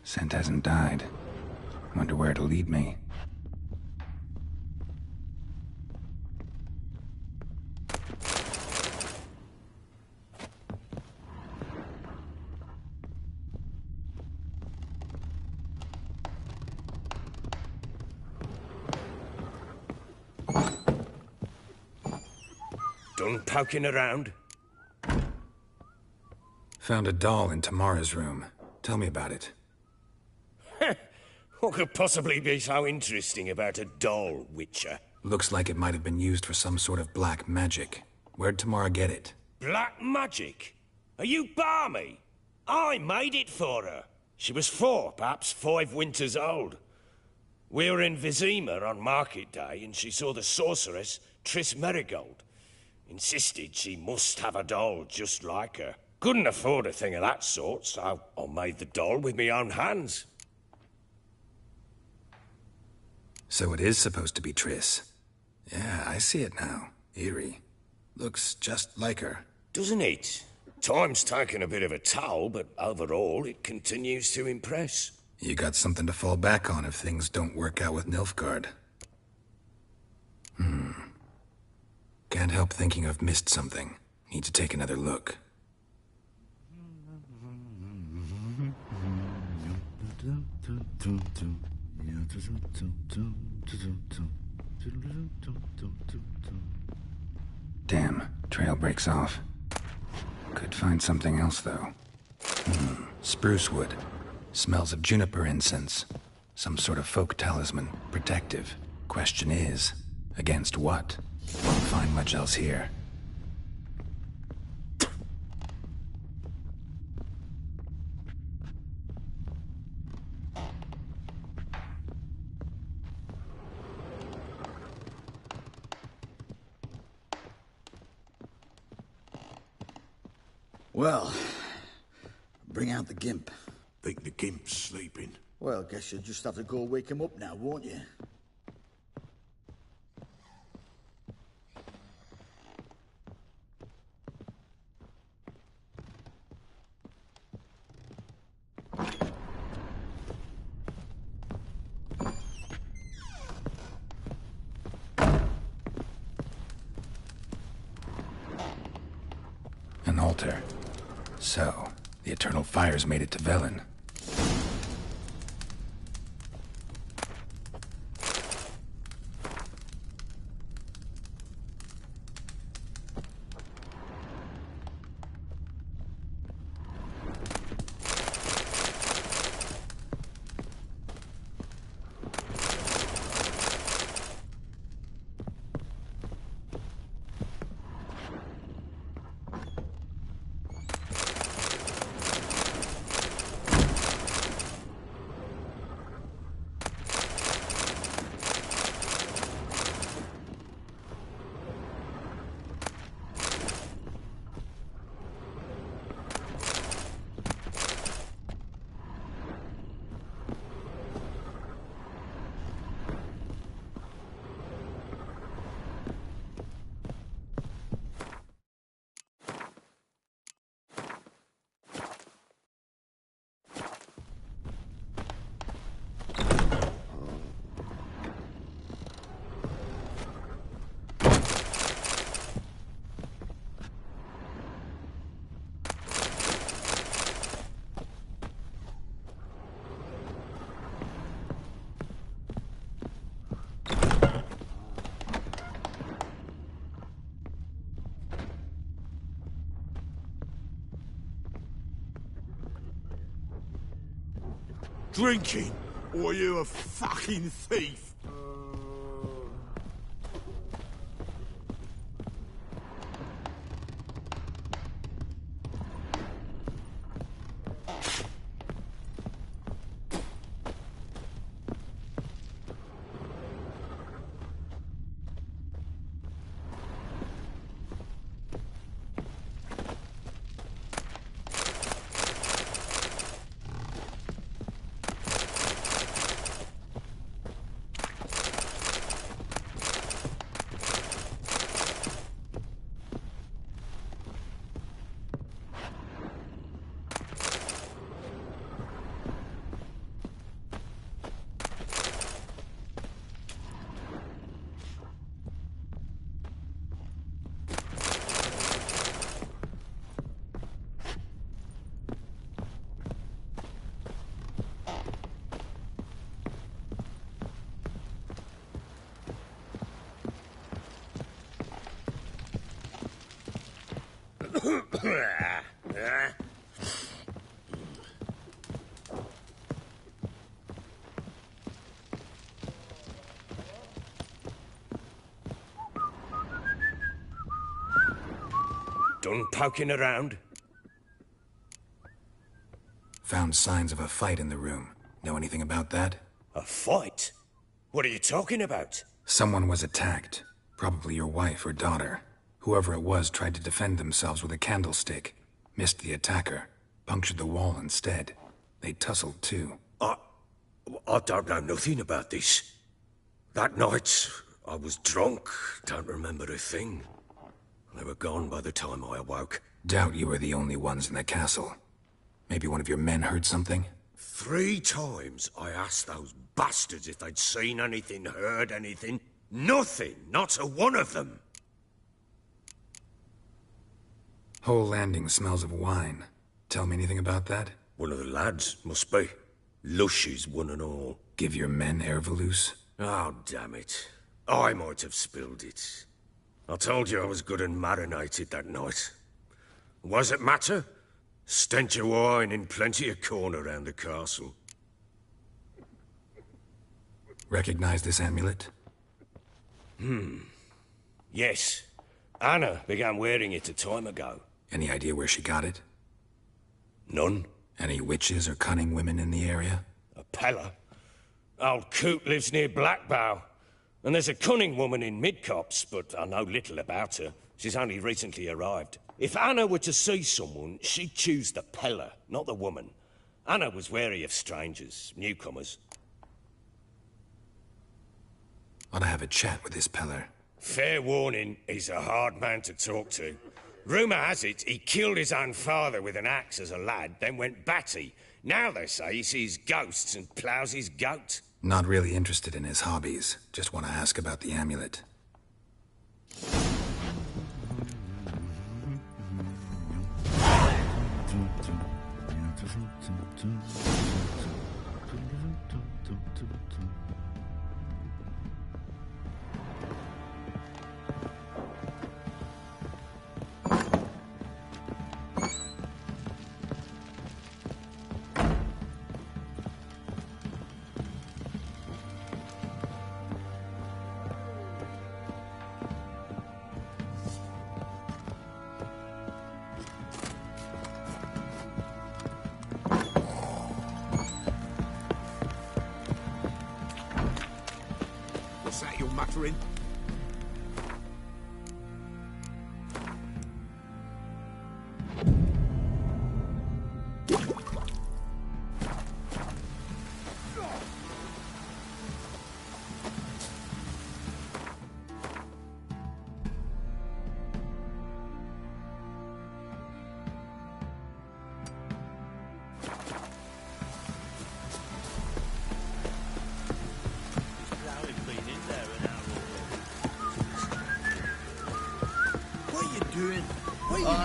Scent hasn't died. Wonder where it'll lead me. Done poking around? Found a doll in Tamara's room. Tell me about it. What could possibly be so interesting about a doll, Witcher? Looks like it might have been used for some sort of black magic. Where'd Tamara get it? Black magic? Are you balmy? I made it for her. She was 4, perhaps 5 winters old. We were in Vizima on market day, and she saw the sorceress, Triss Merigold. Insisted she must have a doll just like her. Couldn't afford a thing of that sort, so I made the doll with my own hands. So it is supposed to be Triss. Yeah, I see it now. Eerie. Looks just like her. Doesn't it? Time's taken a bit of a toll, but overall it continues to impress. You got something to fall back on if things don't work out with Nilfgaard. Can't help thinking I've missed something. Need to take another look. Damn, trail breaks off. Could find something else, though. Spruce wood. Smells of juniper incense. Some sort of folk talisman. Protective. Question is, against what? Won't find much else here. Well, bring out the gimp. Think the gimp's sleeping. Well, guess you'll just have to go wake him up now, won't you? An altar. So, the Eternal Fires made it to Velen. Drinking? Or are you a fucking thief? Done poking around? Found signs of a fight in the room. Know anything about that? A fight? What are you talking about? Someone was attacked. Probably your wife or daughter. Whoever it was tried to defend themselves with a candlestick. Missed the attacker. Punctured the wall instead. They tussled too. I don't know nothing about this. That night, I was drunk. Don't remember a thing. They were gone by the time I awoke. Doubt you were the only ones in the castle. Maybe one of your men heard something? 3 times I asked those bastards if they'd seen anything, heard anything. Nothing! Not a one of them! Whole landing smells of wine. Tell me anything about that? One of the lads, must be. Lushes, one and all. Give your men Ervalus? Oh, damn it. I might have spilled it. I told you I was good and marinated that night. Was it matter? Stench of wine in plenty of corn around the castle. Recognize this amulet? Yes. Anna began wearing it a time ago. Any idea where she got it? None. Any witches or cunning women in the area? A Pella. Old Coot lives near Blackbow. And there's a cunning woman in Midcopse, but I know little about her. She's only recently arrived. If Anna were to see someone, she'd choose the peller, not the woman. Anna was wary of strangers, newcomers. Ought to have a chat with this peller. Fair warning, he's a hard man to talk to. Rumour has it he killed his own father with an axe as a lad, then went batty. Now they say he sees ghosts and ploughs his goat. Not really interested in his hobbies. Just want to ask about the amulet. What's that you're muttering?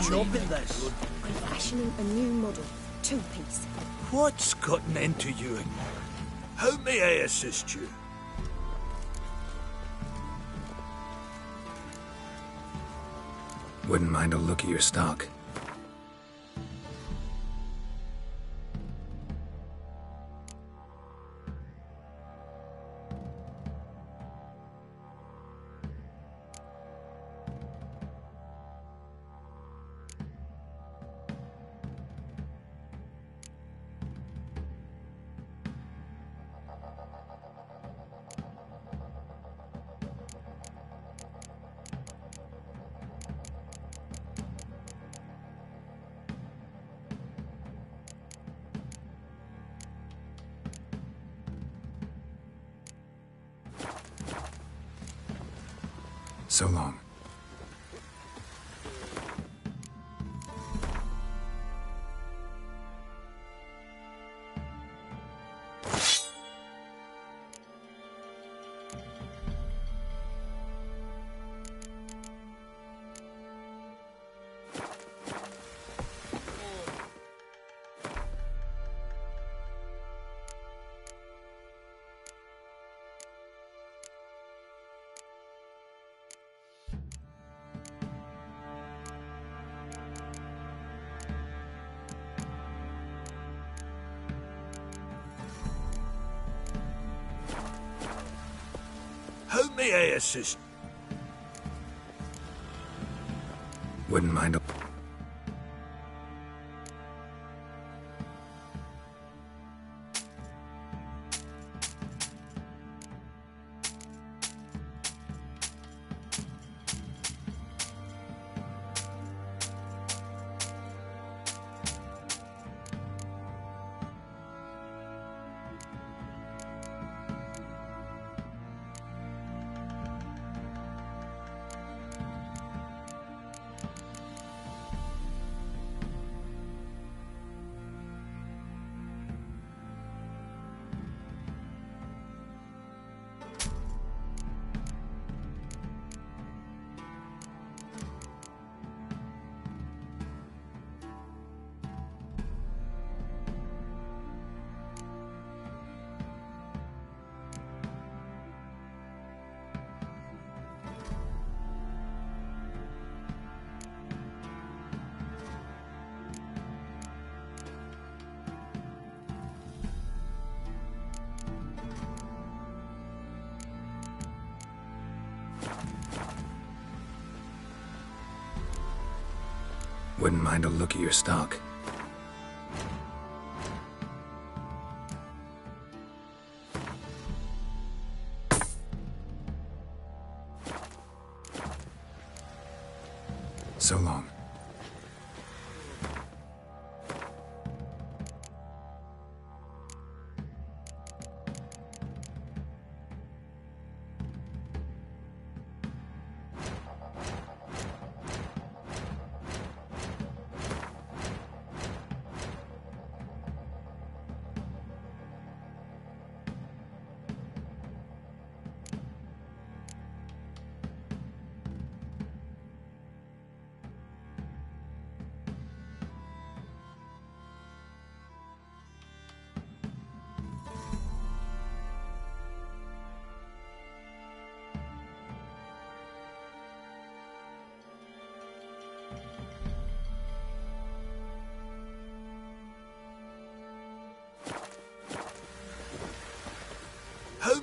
Chopping this. I'm fashioning a new model, two-piece. What's gotten into you? How may I assist you? Wouldn't mind a look at your stock. So long. How may I assist? Wouldn't mind a... Wouldn't mind a look at your stock. So long.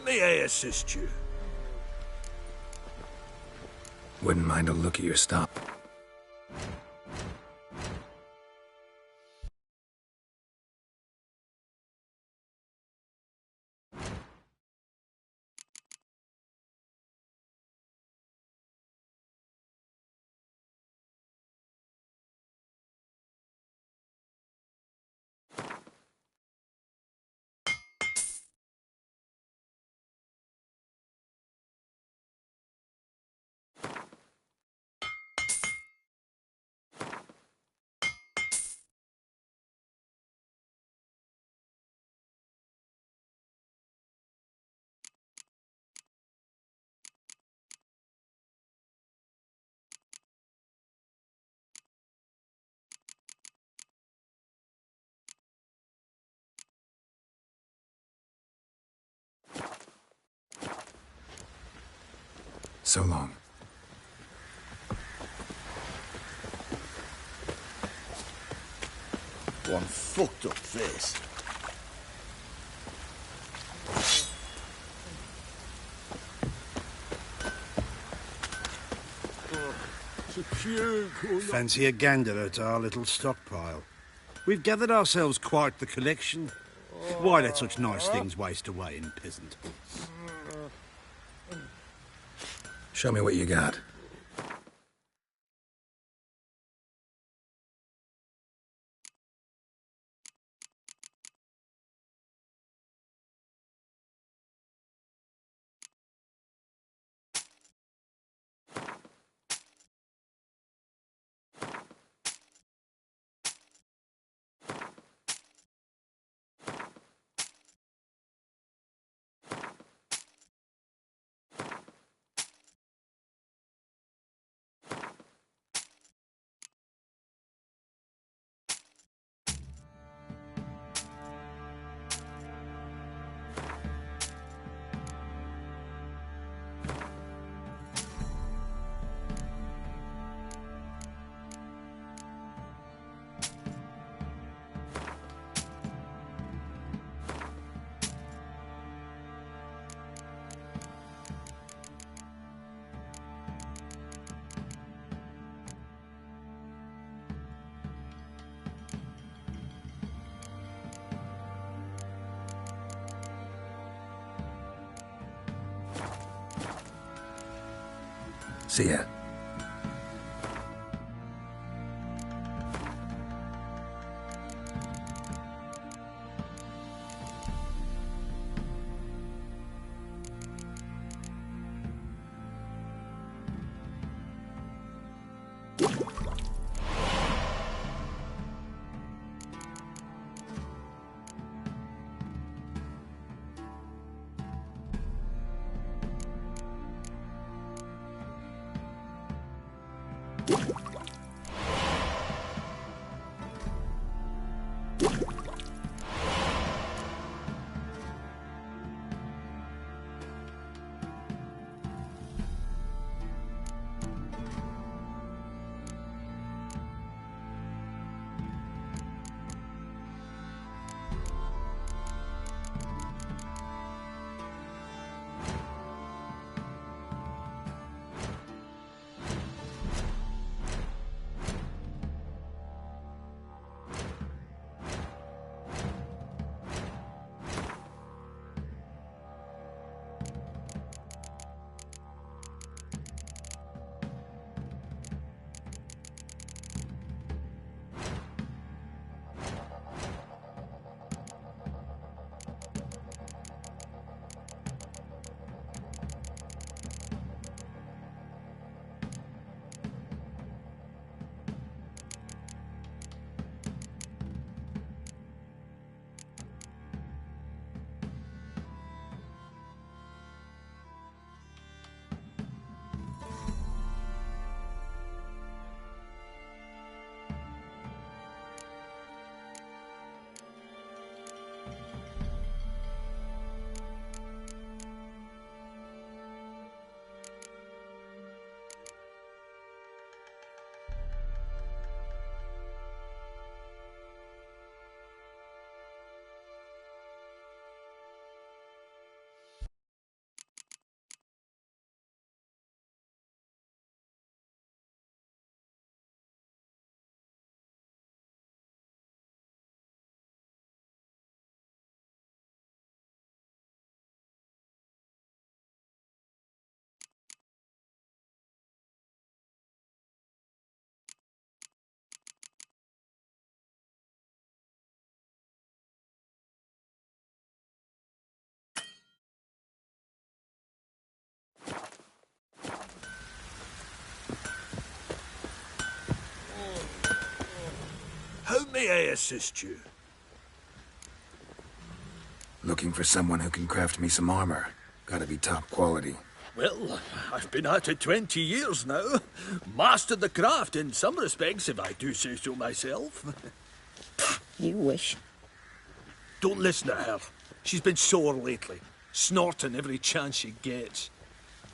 may I assist you? Wouldn't mind a look at your stock. So long. One fucked up face. Fancy a gander at our little stockpile. We've gathered ourselves quite the collection. Why let such nice things waste away in peasant huts? Show me what you got. See ya. may I assist you? Looking for someone who can craft me some armor. Gotta be top quality. Well, I've been at it 20 years now. Mastered the craft in some respects, if I do say so myself. You wish. Don't listen to her. She's been sore lately, snorting every chance she gets.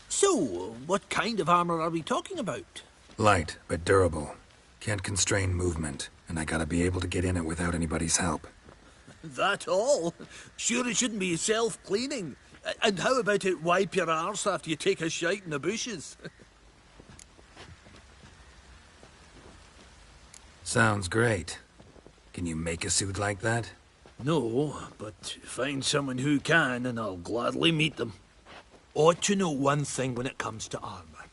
So, what kind of armor are we talking about? Light, but durable. Can't constrain movement, and I gotta be able to get in it without anybody's help. That all? Sure it shouldn't be self-cleaning. And how about it wipe your arse after you take a shite in the bushes? Sounds great. Can you make a suit like that? No, but find someone who can and I'll gladly meet them. Ought to know one thing when it comes to armor.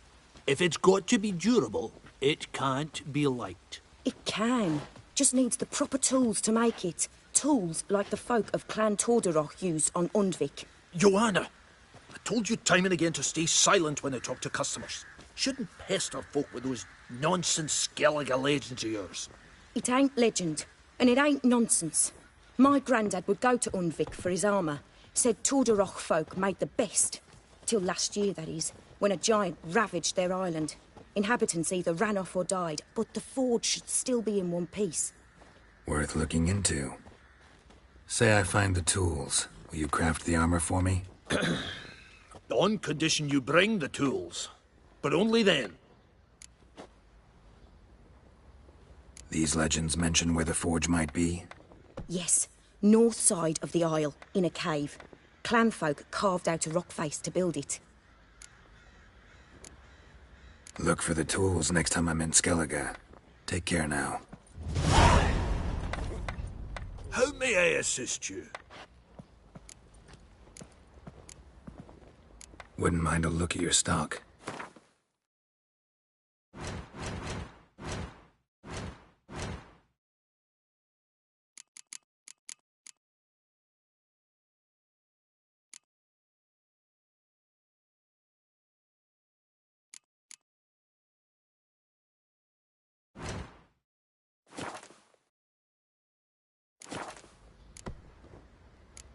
If it's got to be durable, it can't be light. It can. Just needs the proper tools to make it. Tools like the folk of Clan Torderoch used on Undvik. Joanna, I told you time and again to stay silent when I talk to customers. Shouldn't pester folk with those nonsense Skellige legends of yours. It ain't legend, and it ain't nonsense. My granddad would go to Undvik for his armour. Said Torderoch folk made the best. Till last year, that is, when a giant ravaged their island. Inhabitants either ran off or died, but the forge should still be in one piece. Worth looking into. Say I find the tools. Will you craft the armor for me? On condition you bring the tools. But only then. These legends mention where the forge might be? Yes, north side of the isle, in a cave. Clanfolk carved out a rock face to build it. Look for the tools next time I'm in Skellige. Take care now. How may I assist you? Wouldn't mind a look at your stock.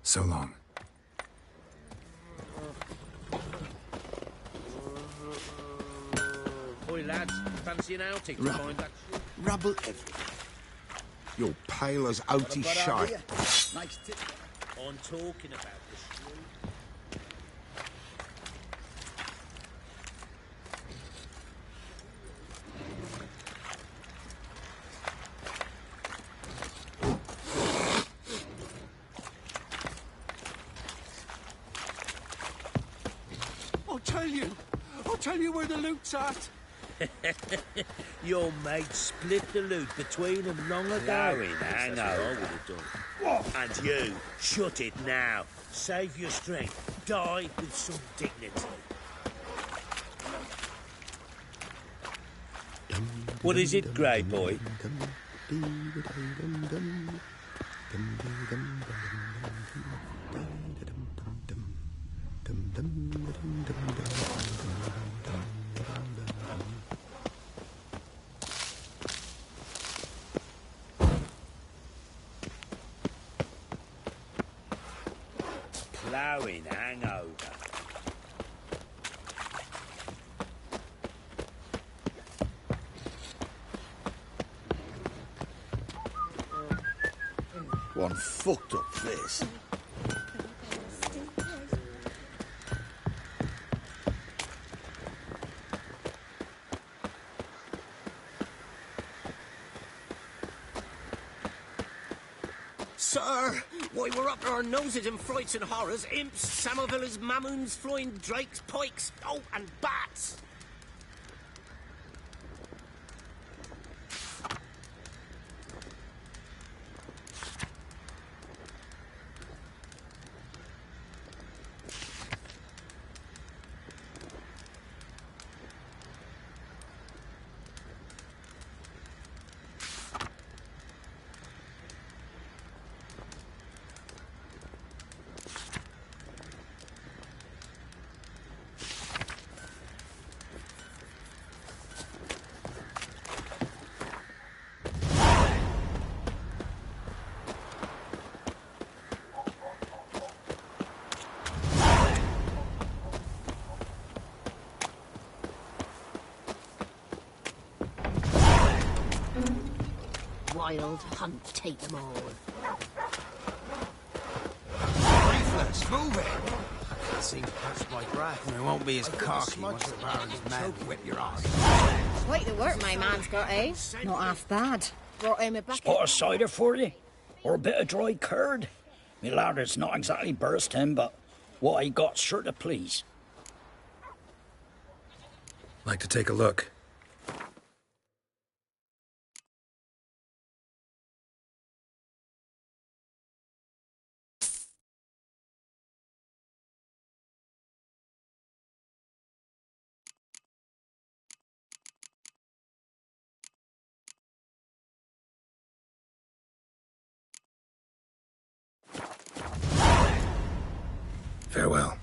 So long. Oi, lads, fancy an outing to find that... Rubble everywhere. You're pale as oaty shite. Nice tip. I'm talking about the street. I'll tell you where the loot's at. Your mate split the loot between them long ago. Flowing hangover. I would have done. And you, shut it now. Save your strength. Die with some dignity. What is it, Grey Boy? Ploughing hangover. One fucked up face. Sir, why, we're up to our noses in frights and horrors. Imps, Samovillas, Mamoons, flying drakes, pikes, oh, and bats. wild hunt take them all. Lifeless, move it! I can see past my breath. It won't be as cocky once the Baron's men whip your ass. Quite the work my man's got, eh? Not half bad. Brought him a bucket. Spot of cider for you? Or a bit of dry curd? Me lard's not exactly bursting, but what I got's sure to please. Like to take a look? Farewell.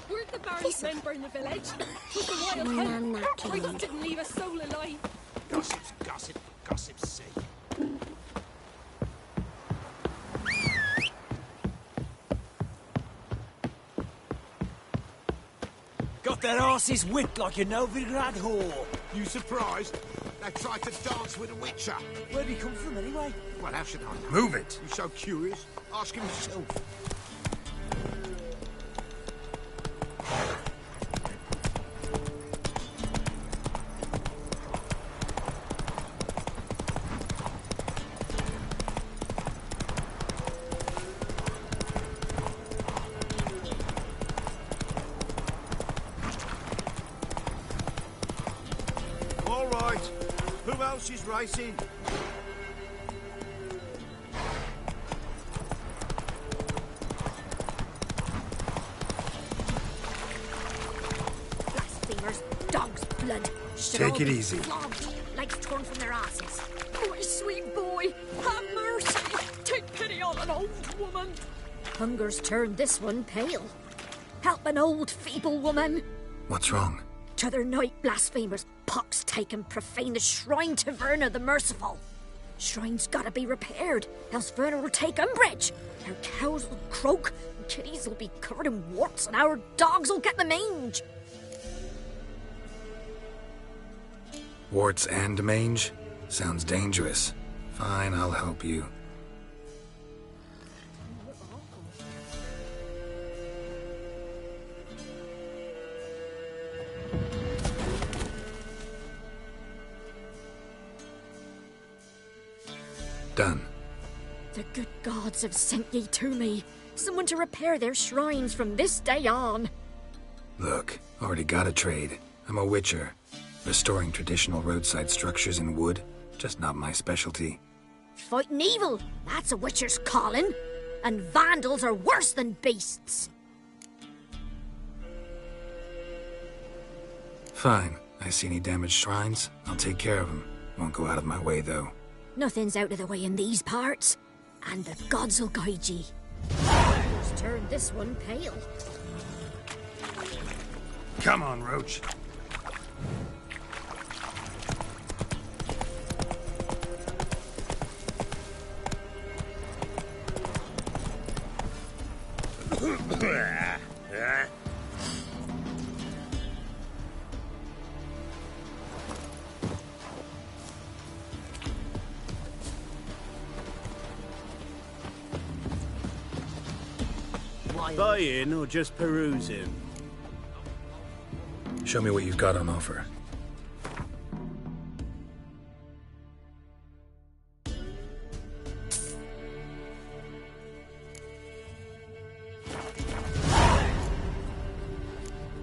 Weren't the Baron's men burn the village? Was the wild hunt? Titus didn't leave a soul alive. Gossip's gossip for gossip's sake. Got their asses whipped like a Novigrad whore. You surprised? They tried to dance with a witcher. Where'd he come from anyway? Well, how should I know? Move it! You so curious? Ask him yourself. All right. Who else is racing? Blasphemers, dog's blood. Should Take all it be easy. flogged, legs torn from their asses. My sweet boy, have mercy. Take pity on an old woman. Hunger's turned this one pale. Help an old feeble woman. What's wrong? T'other night, blasphemers, pox take and profane the shrine to Verna the Merciful. Shrine's gotta be repaired, else Verna will take umbrage. Our cows will croak, and kitties will be covered in warts, and our dogs will get the mange. Warts and mange? Sounds dangerous. Fine, I'll help you. Done. The good gods have sent ye to me. Someone to repair their shrines from this day on. Look, already got a trade. I'm a witcher. Restoring traditional roadside structures in wood, just not my specialty. Fighting evil, that's a witcher's calling. And vandals are worse than beasts. Fine. I see any damaged shrines, I'll take care of them. Won't go out of my way, though. Nothing's out of the way in these parts. And the gods will guide ye. Just turn this one pale. Come on, Roach. Buying or just perusing? Show me what you've got on offer.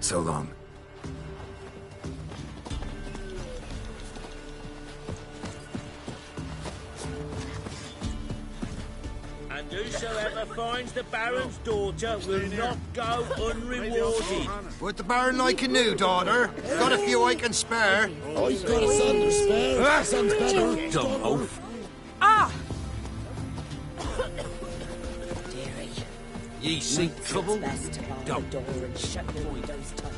So long. And whosoever finds the Baron's daughter will not go unrewarded. What the Baron like a new daughter? Got a few I can spare. I've got a son to spare. That sounds better. Dumb oaf. Ah! Dearie. Ye seek trouble? Best to bar Go. the door and shut your windows tight.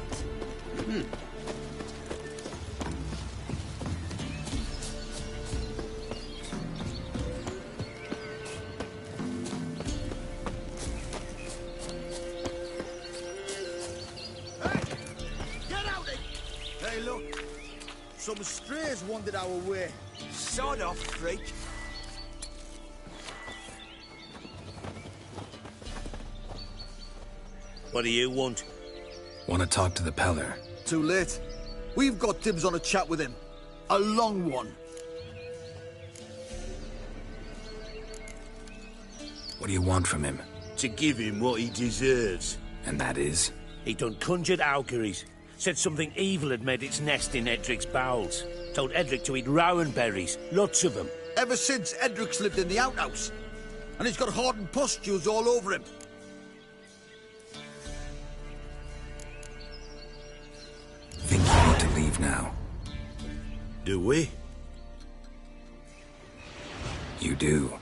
Hey, look. Some strays wandered our way. Sod off, freak. What do you want? Want to talk to the Peller? Too late. We've got dibs on a chat with him. A long one. What do you want from him? To give him what he deserves. And that is? He done conjured auguries. Said something evil had made its nest in Edric's bowels. Told Edric to eat rowan berries. Lots of them. Ever since Edric's lived in the outhouse. And he's got hardened pustules all over him. Think you need to leave now? Do we? You do.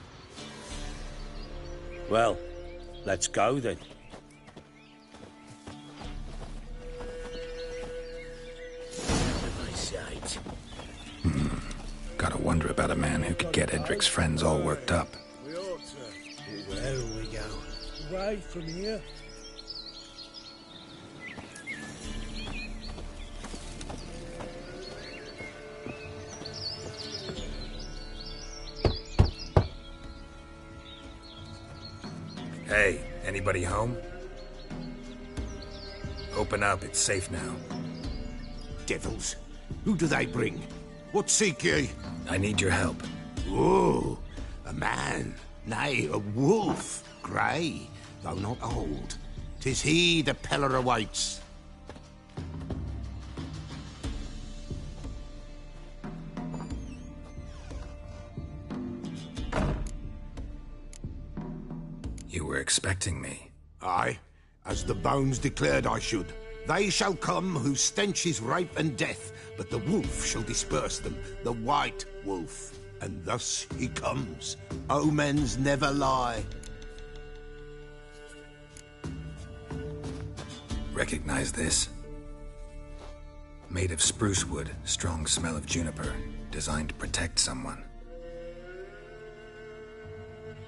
Well, let's go then. Gotta wonder about a man who could get Edric's friends all worked up. We ought to. Where will we go? Away from here. Hey, anybody home? Open up, it's safe now. Devils. Who do they bring? What seek ye? I need your help. Oh, a man. Nay, a wolf. Grey, though not old. 'Tis he the Peller awaits. You were expecting me. Aye, as the bones declared I should. They shall come whose stench is rape and death, but the wolf shall disperse them, the white wolf. And thus he comes. Omens never lie. Recognize this? Made of spruce wood, strong smell of juniper, designed to protect someone.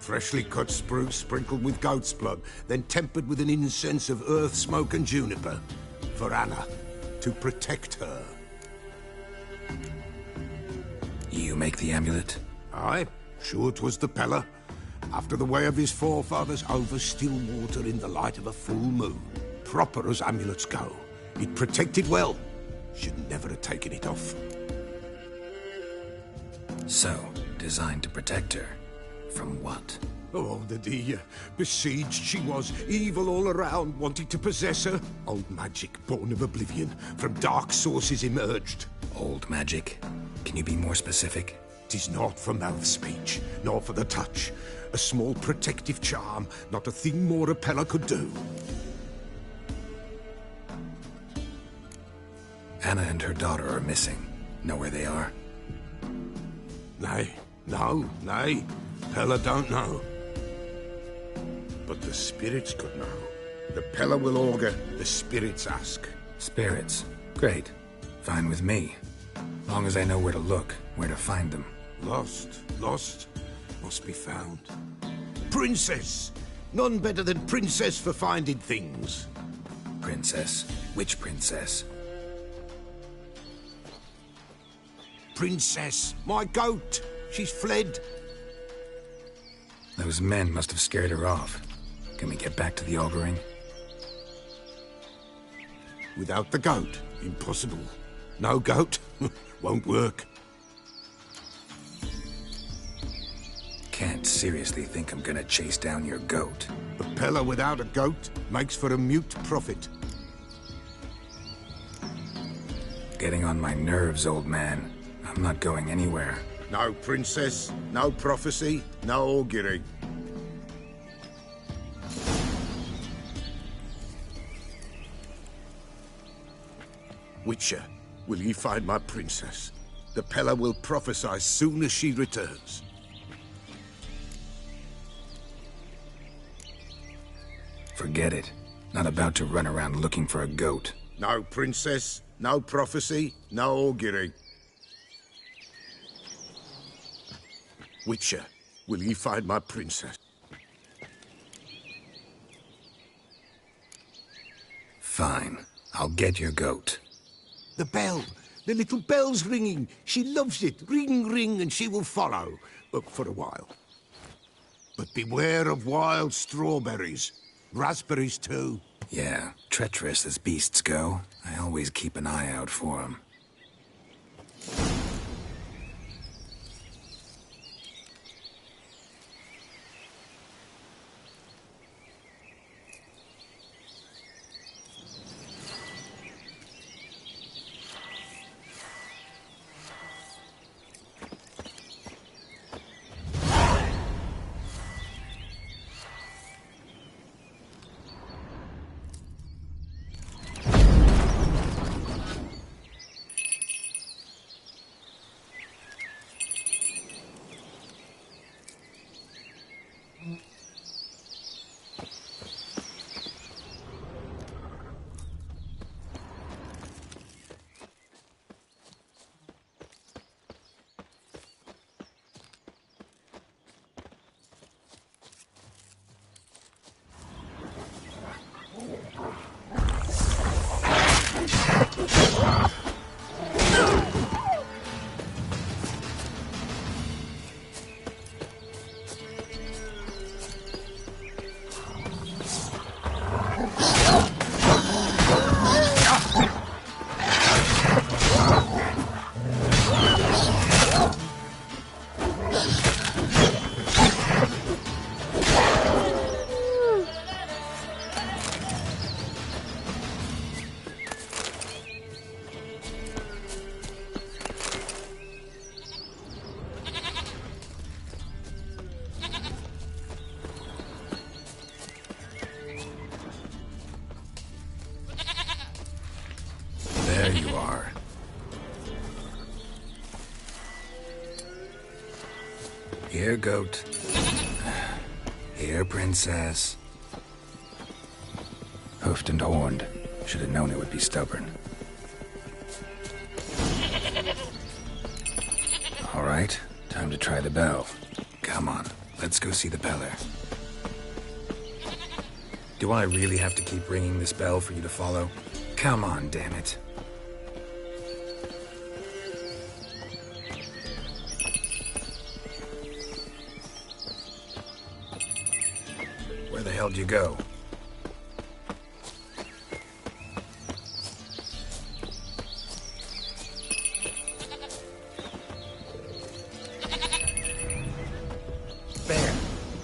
Freshly cut spruce sprinkled with goat's blood, then tempered with an incense of earth, smoke and juniper. For Anna, to protect her. You make the amulet? Aye, sure 'twas the Peller. After the way of his forefathers, over still water in the light of a full moon. Proper as amulets go. It protected well. Should never have taken it off. So, designed to protect her. From what? Oh, besieged she was, evil all around, wanting to possess her. Old magic, born of oblivion, from dark sources emerged. Old magic? Can you be more specific? 'Tis not for mouth speech, nor for the touch. A small protective charm, not a thing more a Peller could do. Anna and her daughter are missing. Know where they are? Nay, nay. Peller don't know. But the spirits could know. The Peller will augur, the spirits ask. Spirits? Great. Fine with me. Long as I know where to look, where to find them. Lost, must be found. Princess! None better than Princess for finding things. Princess? Which princess? Princess, my goat! She's fled. Those men must have scared her off. Can we get back to the auguring? Without the goat, impossible. No goat, won't work. Can't seriously think I'm gonna chase down your goat. A Peller without a goat makes for a mute prophet. Getting on my nerves, old man. I'm not going anywhere. No princess, no prophecy, no augury. Witcher, will ye find my princess? The Pella will prophesy soon as she returns. Forget it. Not about to run around looking for a goat. No princess, no prophecy, no augury. Witcher, will ye find my princess? Fine. I'll get your goat. The bell! The little bell's ringing. She loves it. Ring, ring, and she will follow. For a while. But beware of wild strawberries. Raspberries, too. Yeah, treacherous as beasts go. I always keep an eye out for them. There you are. Here, goat. Here, princess. Hoofed and horned. Should have known it would be stubborn. All right, time to try the bell. Come on, let's go see the Peller. Do I really have to keep ringing this bell for you to follow? Come on, damn it. Where the hell do you go?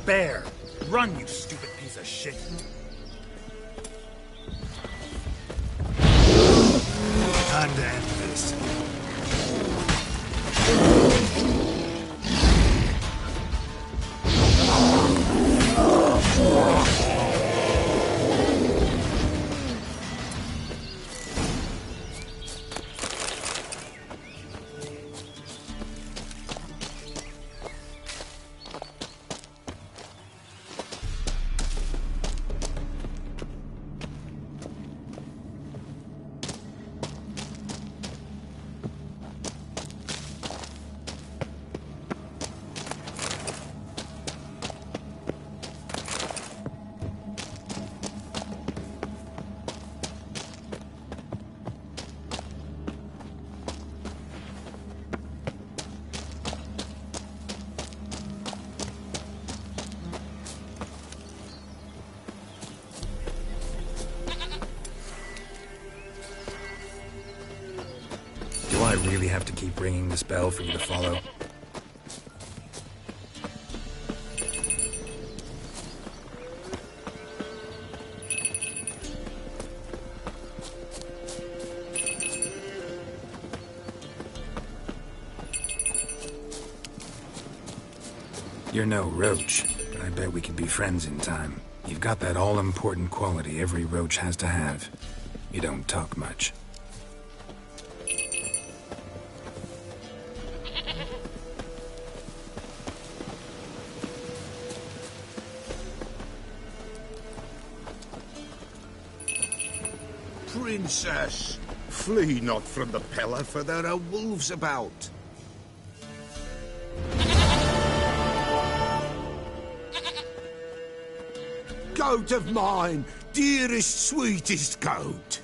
Bear! Run, you stupid piece of shit! Time to end this. Do I really have to keep ringing this bell for you to follow? You're no roach, but I bet we could be friends in time. You've got that all-important quality every roach has to have. You don't talk much. Princess, flee not from the Pella, for there are wolves about. Goat of mine, dearest, sweetest goat.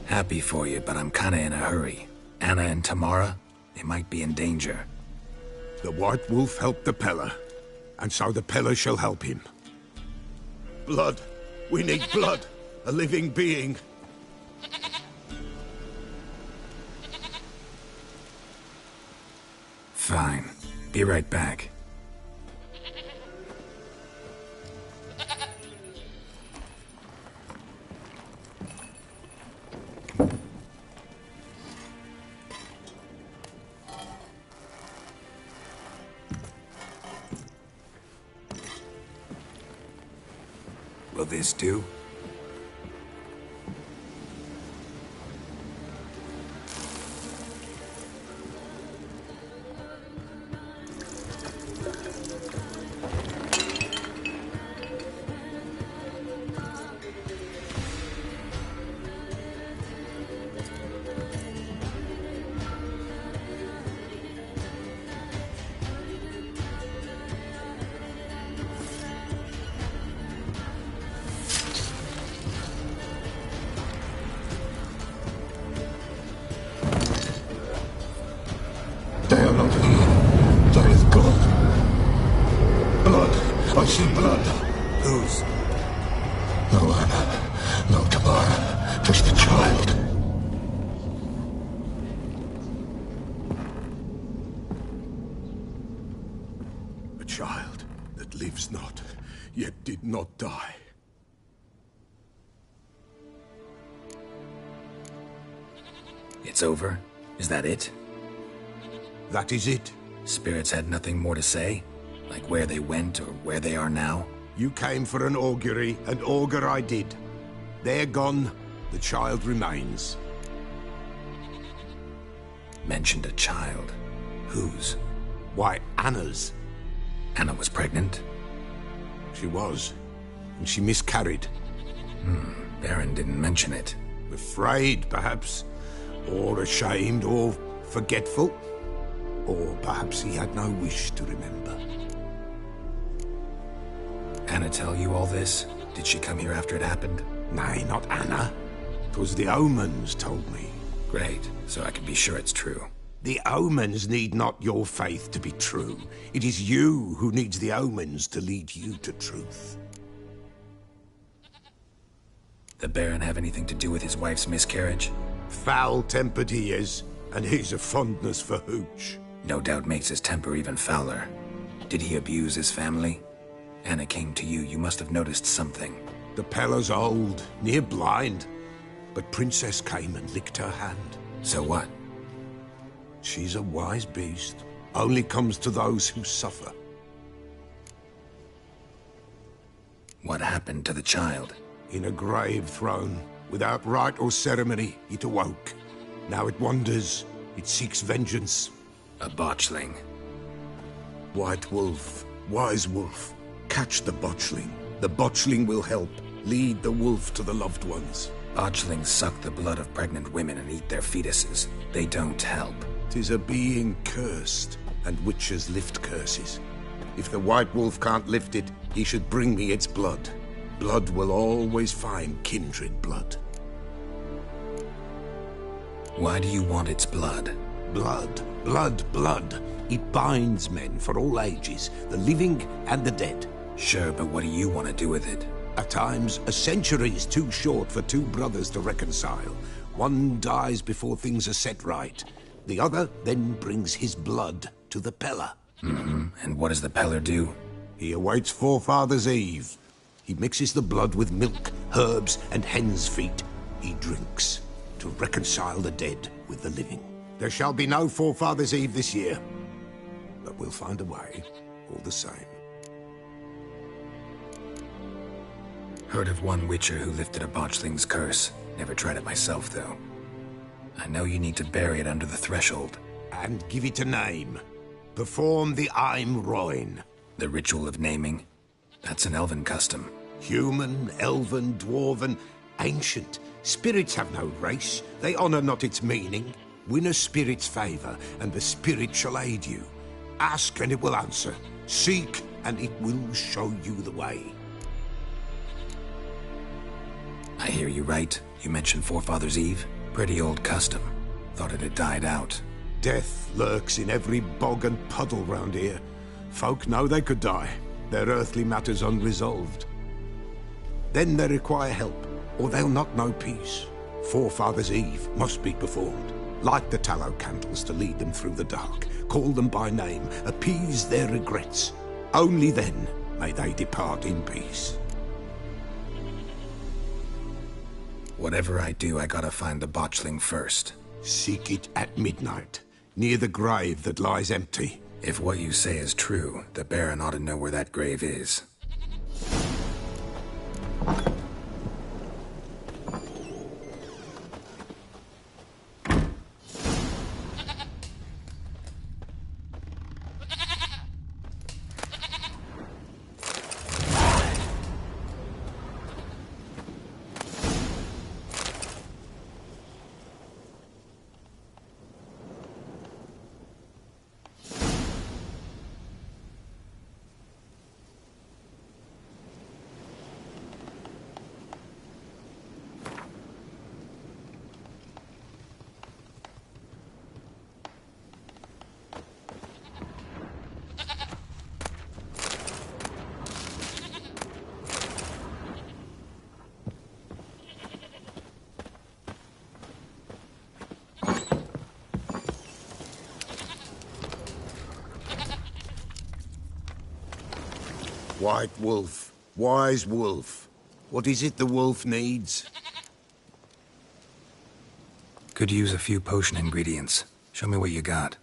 Happy for you, but I'm kinda in a hurry. Anna and Tamara, they might be in danger. The White Wolf helped the Pella, and so the Pella shall help him. Blood. We need blood. A living being. Fine. Be right back. Will this do? They are not here. There is God. Blood. I see blood. Whose? No Anna. No Tamara. Just a child. A child that lives not, yet did not die. It's over? Is that it? That is it. Spirits had nothing more to say? Like where they went or where they are now? You came for an augury, and augur I did. They're gone, the child remains. Mentioned a child. Whose? Why, Anna's. Anna was pregnant? She was, and she miscarried. Baron didn't mention it. Afraid, perhaps, or ashamed, or forgetful. Or perhaps he had no wish to remember. Anna tell you all this? Did she come here after it happened? Nay, not Anna. 'Twas the omens told me. Great, so I can be sure it's true. The omens need not your faith to be true. It is you who needs the omens to lead you to truth. The Baron have anything to do with his wife's miscarriage? Foul-tempered he is, and he's a fondness for hooch. No doubt makes his temper even fouler. Did he abuse his family? Anna came to you, you must have noticed something. The Pella's old, near blind, but Princess came and licked her hand. So what? She's a wise beast. Only comes to those who suffer. What happened to the child? In a grave thrown. Without rite or ceremony, it awoke. Now it wanders. It seeks vengeance. A botchling. White Wolf, Wise Wolf, catch the botchling. The botchling will help. Lead the wolf to the loved ones. Botchlings suck the blood of pregnant women and eat their fetuses. They don't help. 'Tis a being cursed, and witches lift curses. If the White Wolf can't lift it, he should bring me its blood. Blood will always find kindred blood. Why do you want its blood? Blood, blood, blood. It binds men for all ages, the living and the dead. Sure, but what do you want to do with it? At times, a century is too short for two brothers to reconcile. One dies before things are set right. The other then brings his blood to the Pella. And what does the Peller do? He awaits Forefathers' Eve. He mixes the blood with milk, herbs, and hen's feet. He drinks to reconcile the dead with the living. There shall be no Forefathers' Eve this year, but we'll find a way, all the same. Heard of one witcher who lifted a botchling's curse. Never tried it myself, though. I know you need to bury it under the threshold. And give it a name. Perform the Aim Roin. The ritual of naming? That's an elven custom. Human, elven, dwarven, ancient. Spirits have no race. They honor not its meaning. Win a spirit's favor, and the spirit shall aid you. Ask, and it will answer. Seek, and it will show you the way. I hear you right. You mentioned Forefathers' Eve? Pretty old custom. Thought it had died out. Death lurks in every bog and puddle round here. Folk know they could die, their earthly matters unresolved. Then they require help, or they'll not know peace. Forefathers' Eve must be performed. Light the tallow candles to lead them through the dark. Call them by name, appease their regrets. Only then may they depart in peace. Whatever I do, I gotta find the botchling first. Seek it at midnight, near the grave that lies empty. If what you say is true, the Baron ought to know where that grave is. White wolf, wise wolf. What is it the wolf needs? Could use a few potion ingredients. Show me what you got.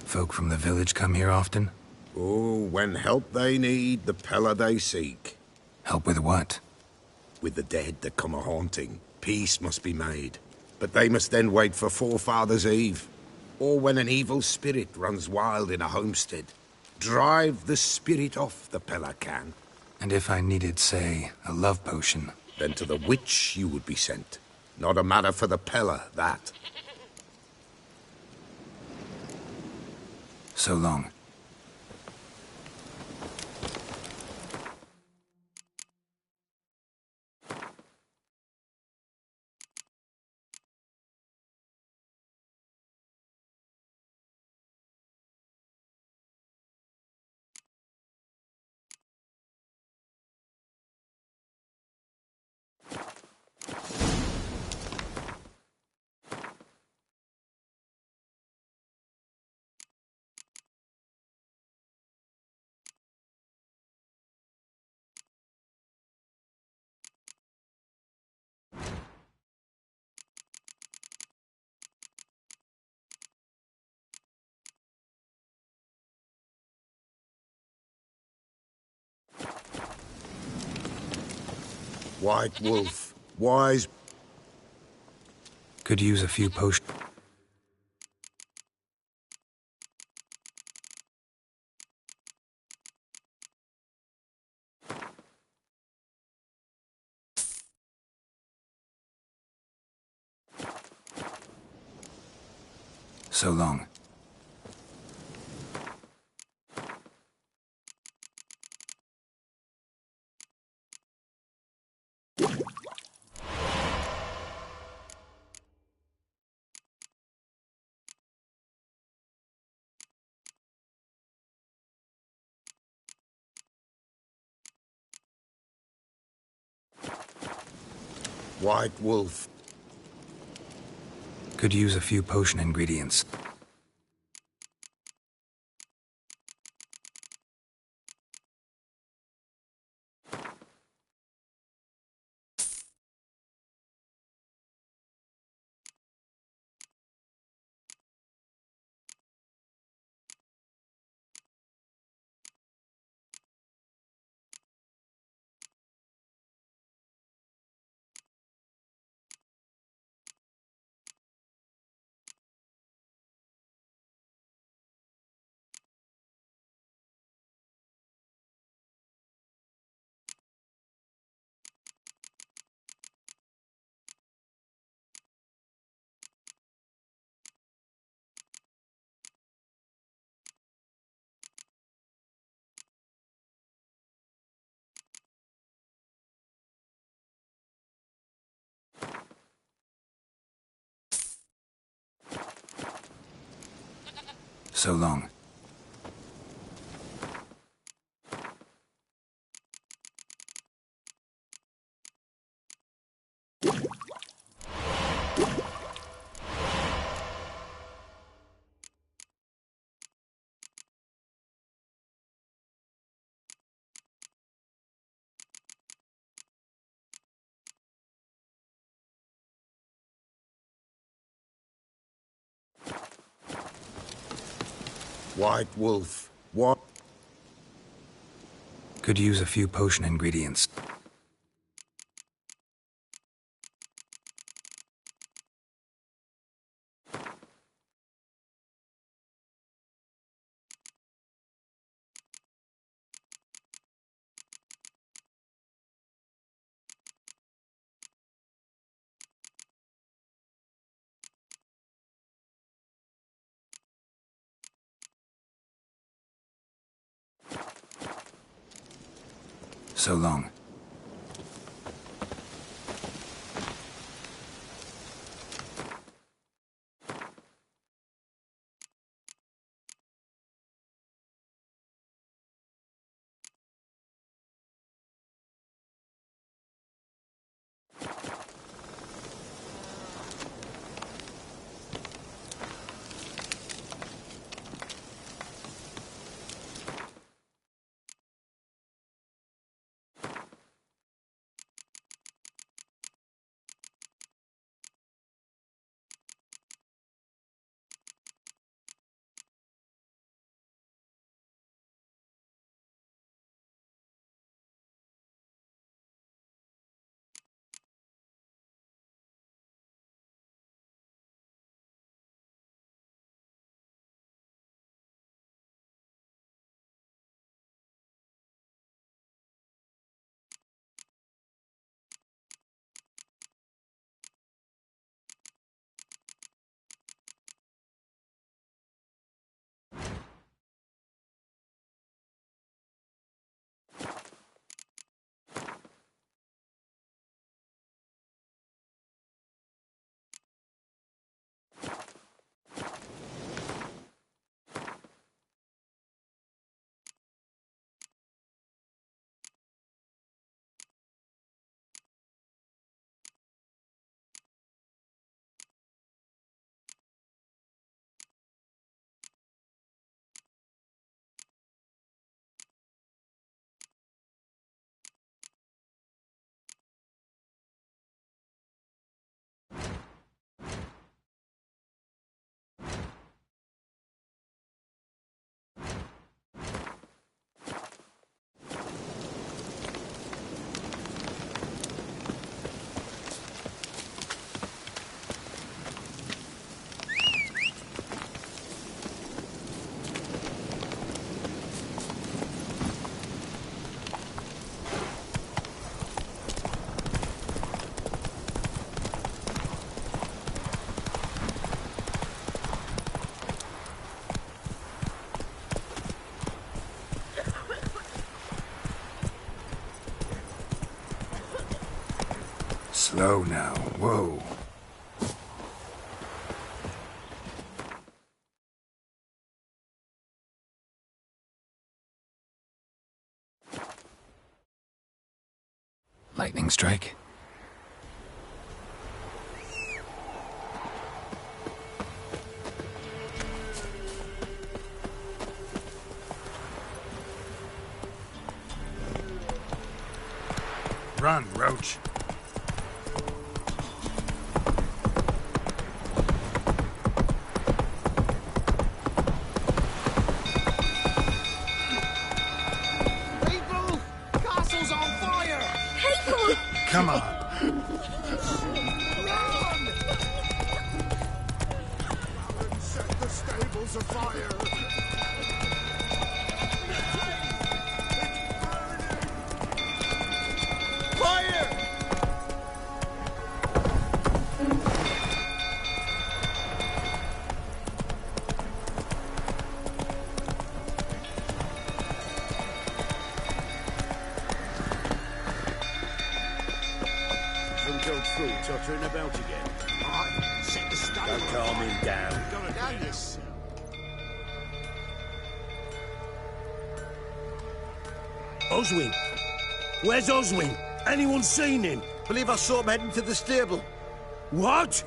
Folk from the village come here often? Oh, when help they need, the Pella they seek. Help with what? With the dead that come a-haunting. Peace must be made. But they must then wait for Forefathers' Eve. Or when an evil spirit runs wild in a homestead. Drive the spirit off, the Pella can. And if I needed, say, a love potion? Then to the witch you would be sent. Not a matter for the Pella, that. So long. White wolf, wise... Could use a few potions. So long. White wolf. Could use a few potion ingredients. So long. White wolf. What? Could use a few potion ingredients. So long. Slow now. Whoa. Lightning strike. Run, Roach. People! Castle's on fire! People! Come on. Run! Set the stables afire! Fire! Some go through tottering about again. Aye, set the stable Don't calm him down. Gotta do this. Oswin! Where's Oswin? Anyone seen him? Believe I saw him heading to the stable. What?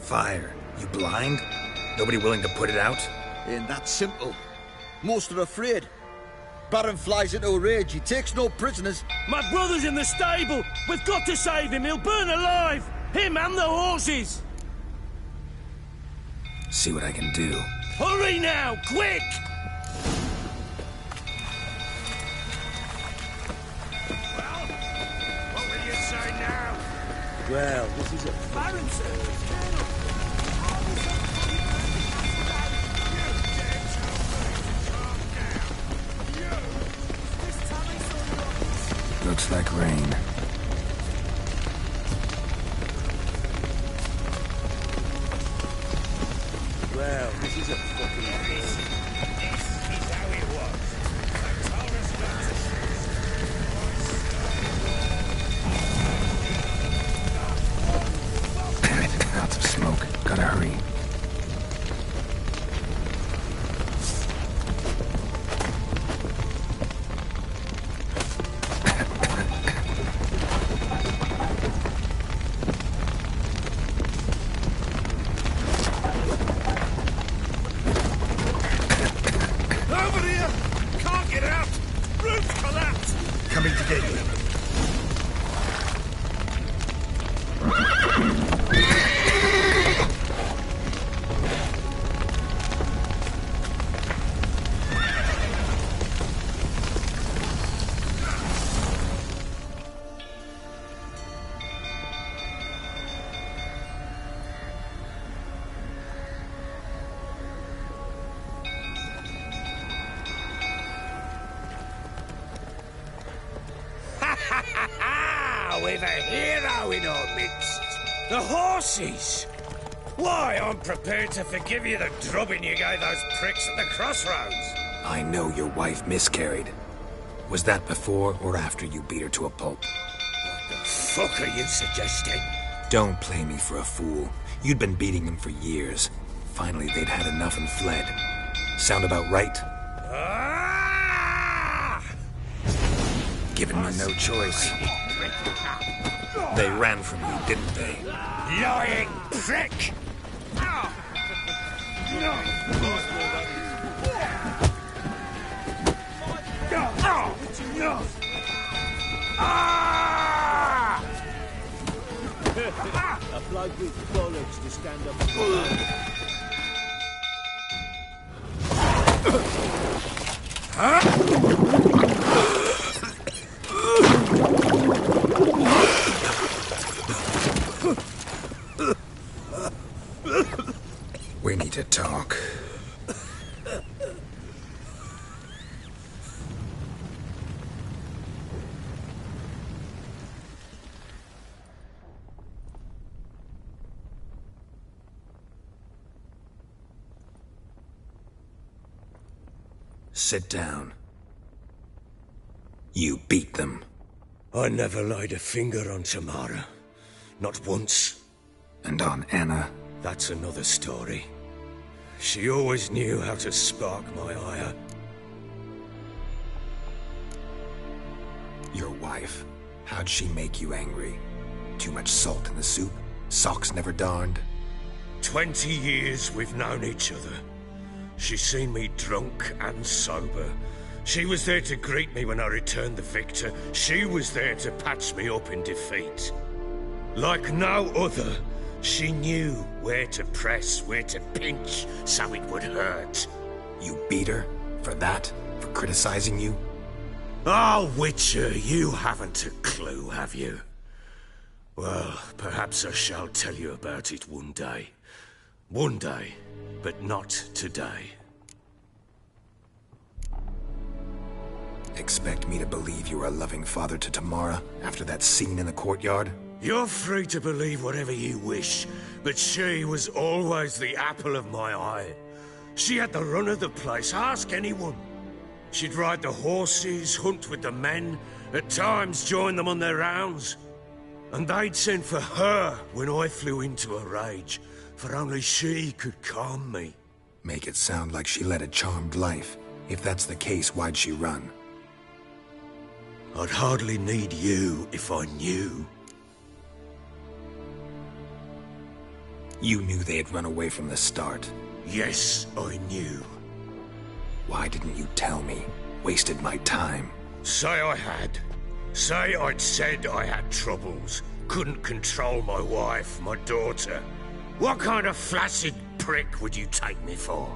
Fire. You blind? Nobody willing to put it out? Ain't that simple. Most are afraid. Baron flies into a rage. He takes no prisoners. My brother's in the stable! We've got to save him! He'll burn alive! Him and the horses! See what I can do. Hurry now! Quick! What will you say now? Well, this is a... Baron says, Looks like rain. Well, this is a fucking... This is how it was. They told us not to Lots of smoke. Gotta hurry. over here! Can't get out! Roof collapsed! Coming to get you. We've a hero in our midst. The horses! Why, I'm prepared to forgive you the drubbing you gave those pricks at the crossroads. I know your wife miscarried. Was that before or after you beat her to a pulp? What the fuck are you suggesting? Don't play me for a fool. You'd been beating them for years. Finally, they'd had enough and fled. Sound about right? Given me no choice. They ran from you, didn't they? Lying prick! A bloke with bollocks to stand up. We need to talk. Sit down. You beat them. I never laid a finger on Tamara. Not once. And on Anna? That's another story. She always knew how to spark my ire. Your wife. How'd she make you angry? Too much salt in the soup? Socks never darned? 20 years we've known each other. She's seen me drunk and sober, She was there to greet me when I returned the victor. She was there to patch me up in defeat. Like no other, she knew where to press, where to pinch, so it would hurt. You beat her? For that? For criticizing you? Oh, Witcher, you haven't a clue, have you? Well, perhaps I shall tell you about it one day. One day, but not today. Expect me to believe you were a loving father to Tamara after that scene in the courtyard? You're free to believe whatever you wish, but she was always the apple of my eye. She had the run of the place, ask anyone. She'd ride the horses, hunt with the men, at times join them on their rounds. And they'd send for her when I flew into a rage, for only she could calm me. Make it sound like she led a charmed life. If that's the case, why'd she run? I'd hardly need you if I knew. You knew they had run away from the start. Yes, I knew. Why didn't you tell me? Wasted my time. Say I had. Say I'd said I had troubles. Couldn't control my wife, my daughter. What kind of flaccid prick would you take me for?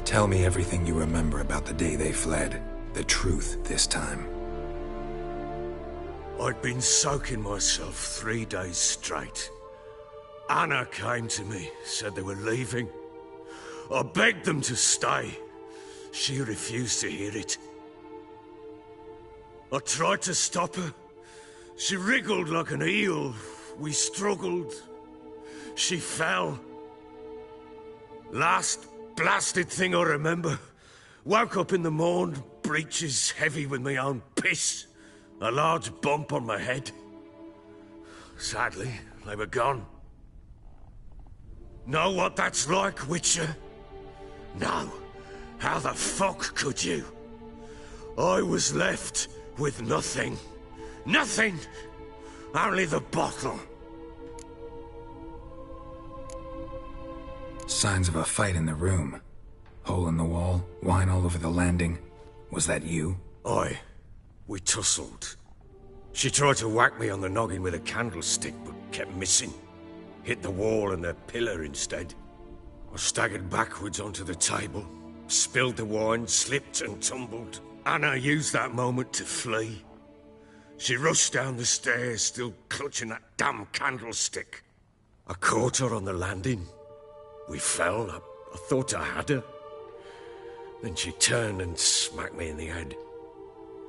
Tell me everything you remember about the day they fled. The truth this time. I'd been soaking myself 3 days straight. Anna came to me, said they were leaving. I begged them to stay. She refused to hear it. I tried to stop her. She wriggled like an eel. We struggled. She fell. Last blasted thing I remember. Woke up in the morn, breeches heavy with my own piss. A large bump on my head. Sadly, they were gone. Know what that's like, Witcher? No. How the fuck could you? I was left with nothing. Nothing! Only the bottle. Signs of a fight in the room. Hole in the wall, wine all over the landing. Was that you? Aye. We tussled. She tried to whack me on the noggin with a candlestick, but kept missing. Hit the wall and a pillar instead. I staggered backwards onto the table, spilled the wine, slipped and tumbled. Anna used that moment to flee. She rushed down the stairs, still clutching that damn candlestick. I caught her on the landing. We fell. I thought I had her. Then she turned and smacked me in the head.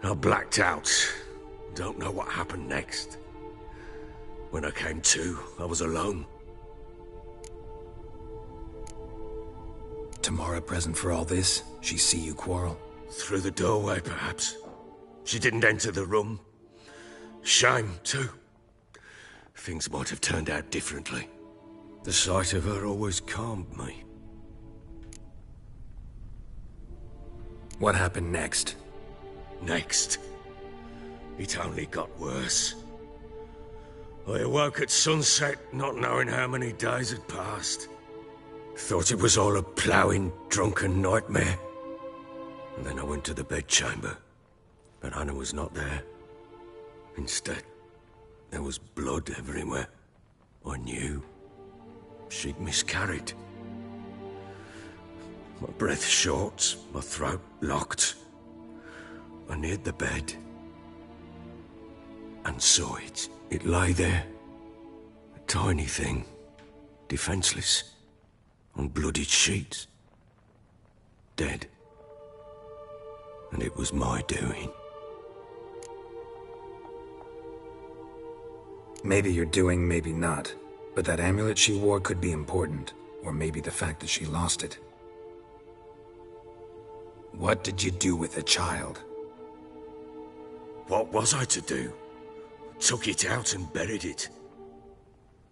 I blacked out. Don't know what happened next. When I came to, I was alone. Tamara present for all this? She see you quarrel? Through the doorway, perhaps. She didn't enter the room. Shame, too. Things might have turned out differently. The sight of her always calmed me. What happened next? Next? It only got worse. I awoke at sunset, not knowing how many days had passed. Thought it was all a ploughing, drunken nightmare. And then I went to the bedchamber, but Anna was not there. Instead, there was blood everywhere. I knew she'd miscarried. My breath short, my throat locked. I neared the bed and saw it. It lay there, a tiny thing, defenseless, on bloodied sheets, dead. And it was my doing. Maybe you're doing, maybe not. But that amulet she wore could be important. Or maybe the fact that she lost it. What did you do with the child? What was I to do? Took it out and buried it.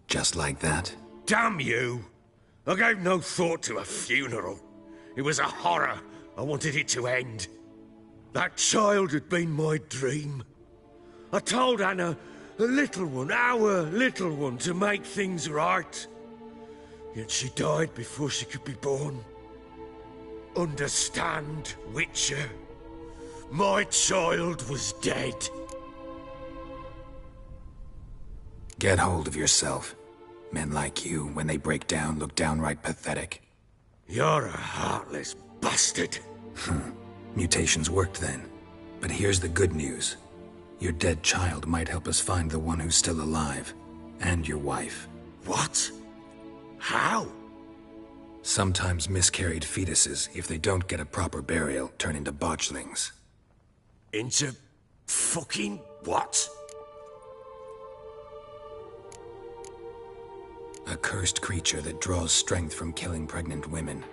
Just like that? Damn you! I gave no thought to a funeral. It was a horror. I wanted it to end. That child had been my dream. I told Anna, a little one, our little one, to make things right. Yet she died before she could be born. Understand, Witcher? My child was dead. Get hold of yourself. Men like you, when they break down, look downright pathetic. You're a heartless bastard. Mutations worked then. But here's the good news. Your dead child might help us find the one who's still alive. And your wife. What? How? Sometimes miscarried fetuses, if they don't get a proper burial, turn into botchlings. Into fucking what? A cursed creature that draws strength from killing pregnant women.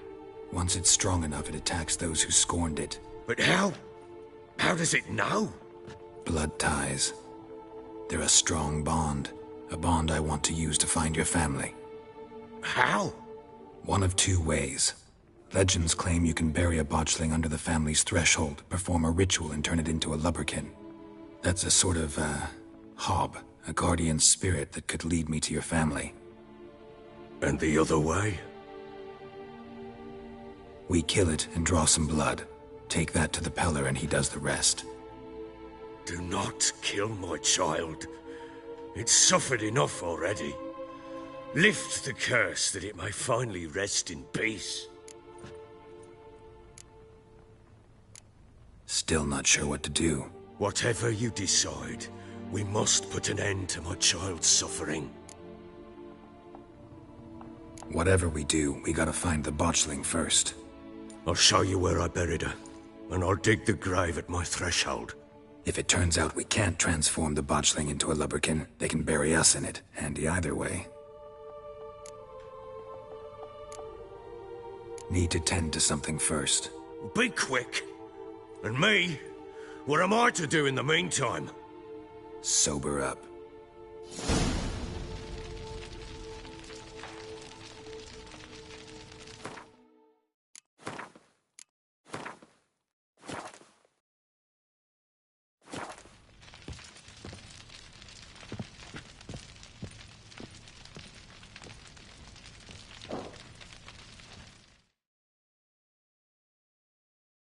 Once it's strong enough, it attacks those who scorned it. But how? How does it know? Blood ties. They're a strong bond. A bond I want to use to find your family. How? One of two ways. Legends claim you can bury a botchling under the family's threshold, perform a ritual, and turn it into a lubberkin. That's a sort of, hob, a guardian spirit that could lead me to your family. And the other way? We kill it and draw some blood. Take that to the Peller and he does the rest. Do not kill my child. It's suffered enough already. Lift the curse that it may finally rest in peace. Still not sure what to do. Whatever you decide, we must put an end to my child's suffering. Whatever we do, we gotta find the botchling first. I'll show you where I buried her, and I'll dig the grave at my threshold. If it turns out we can't transform the botchling into a lubberkin, they can bury us in it. Handy either way. Need to tend to something first. Be quick. And me? What am I to do in the meantime? Sober up.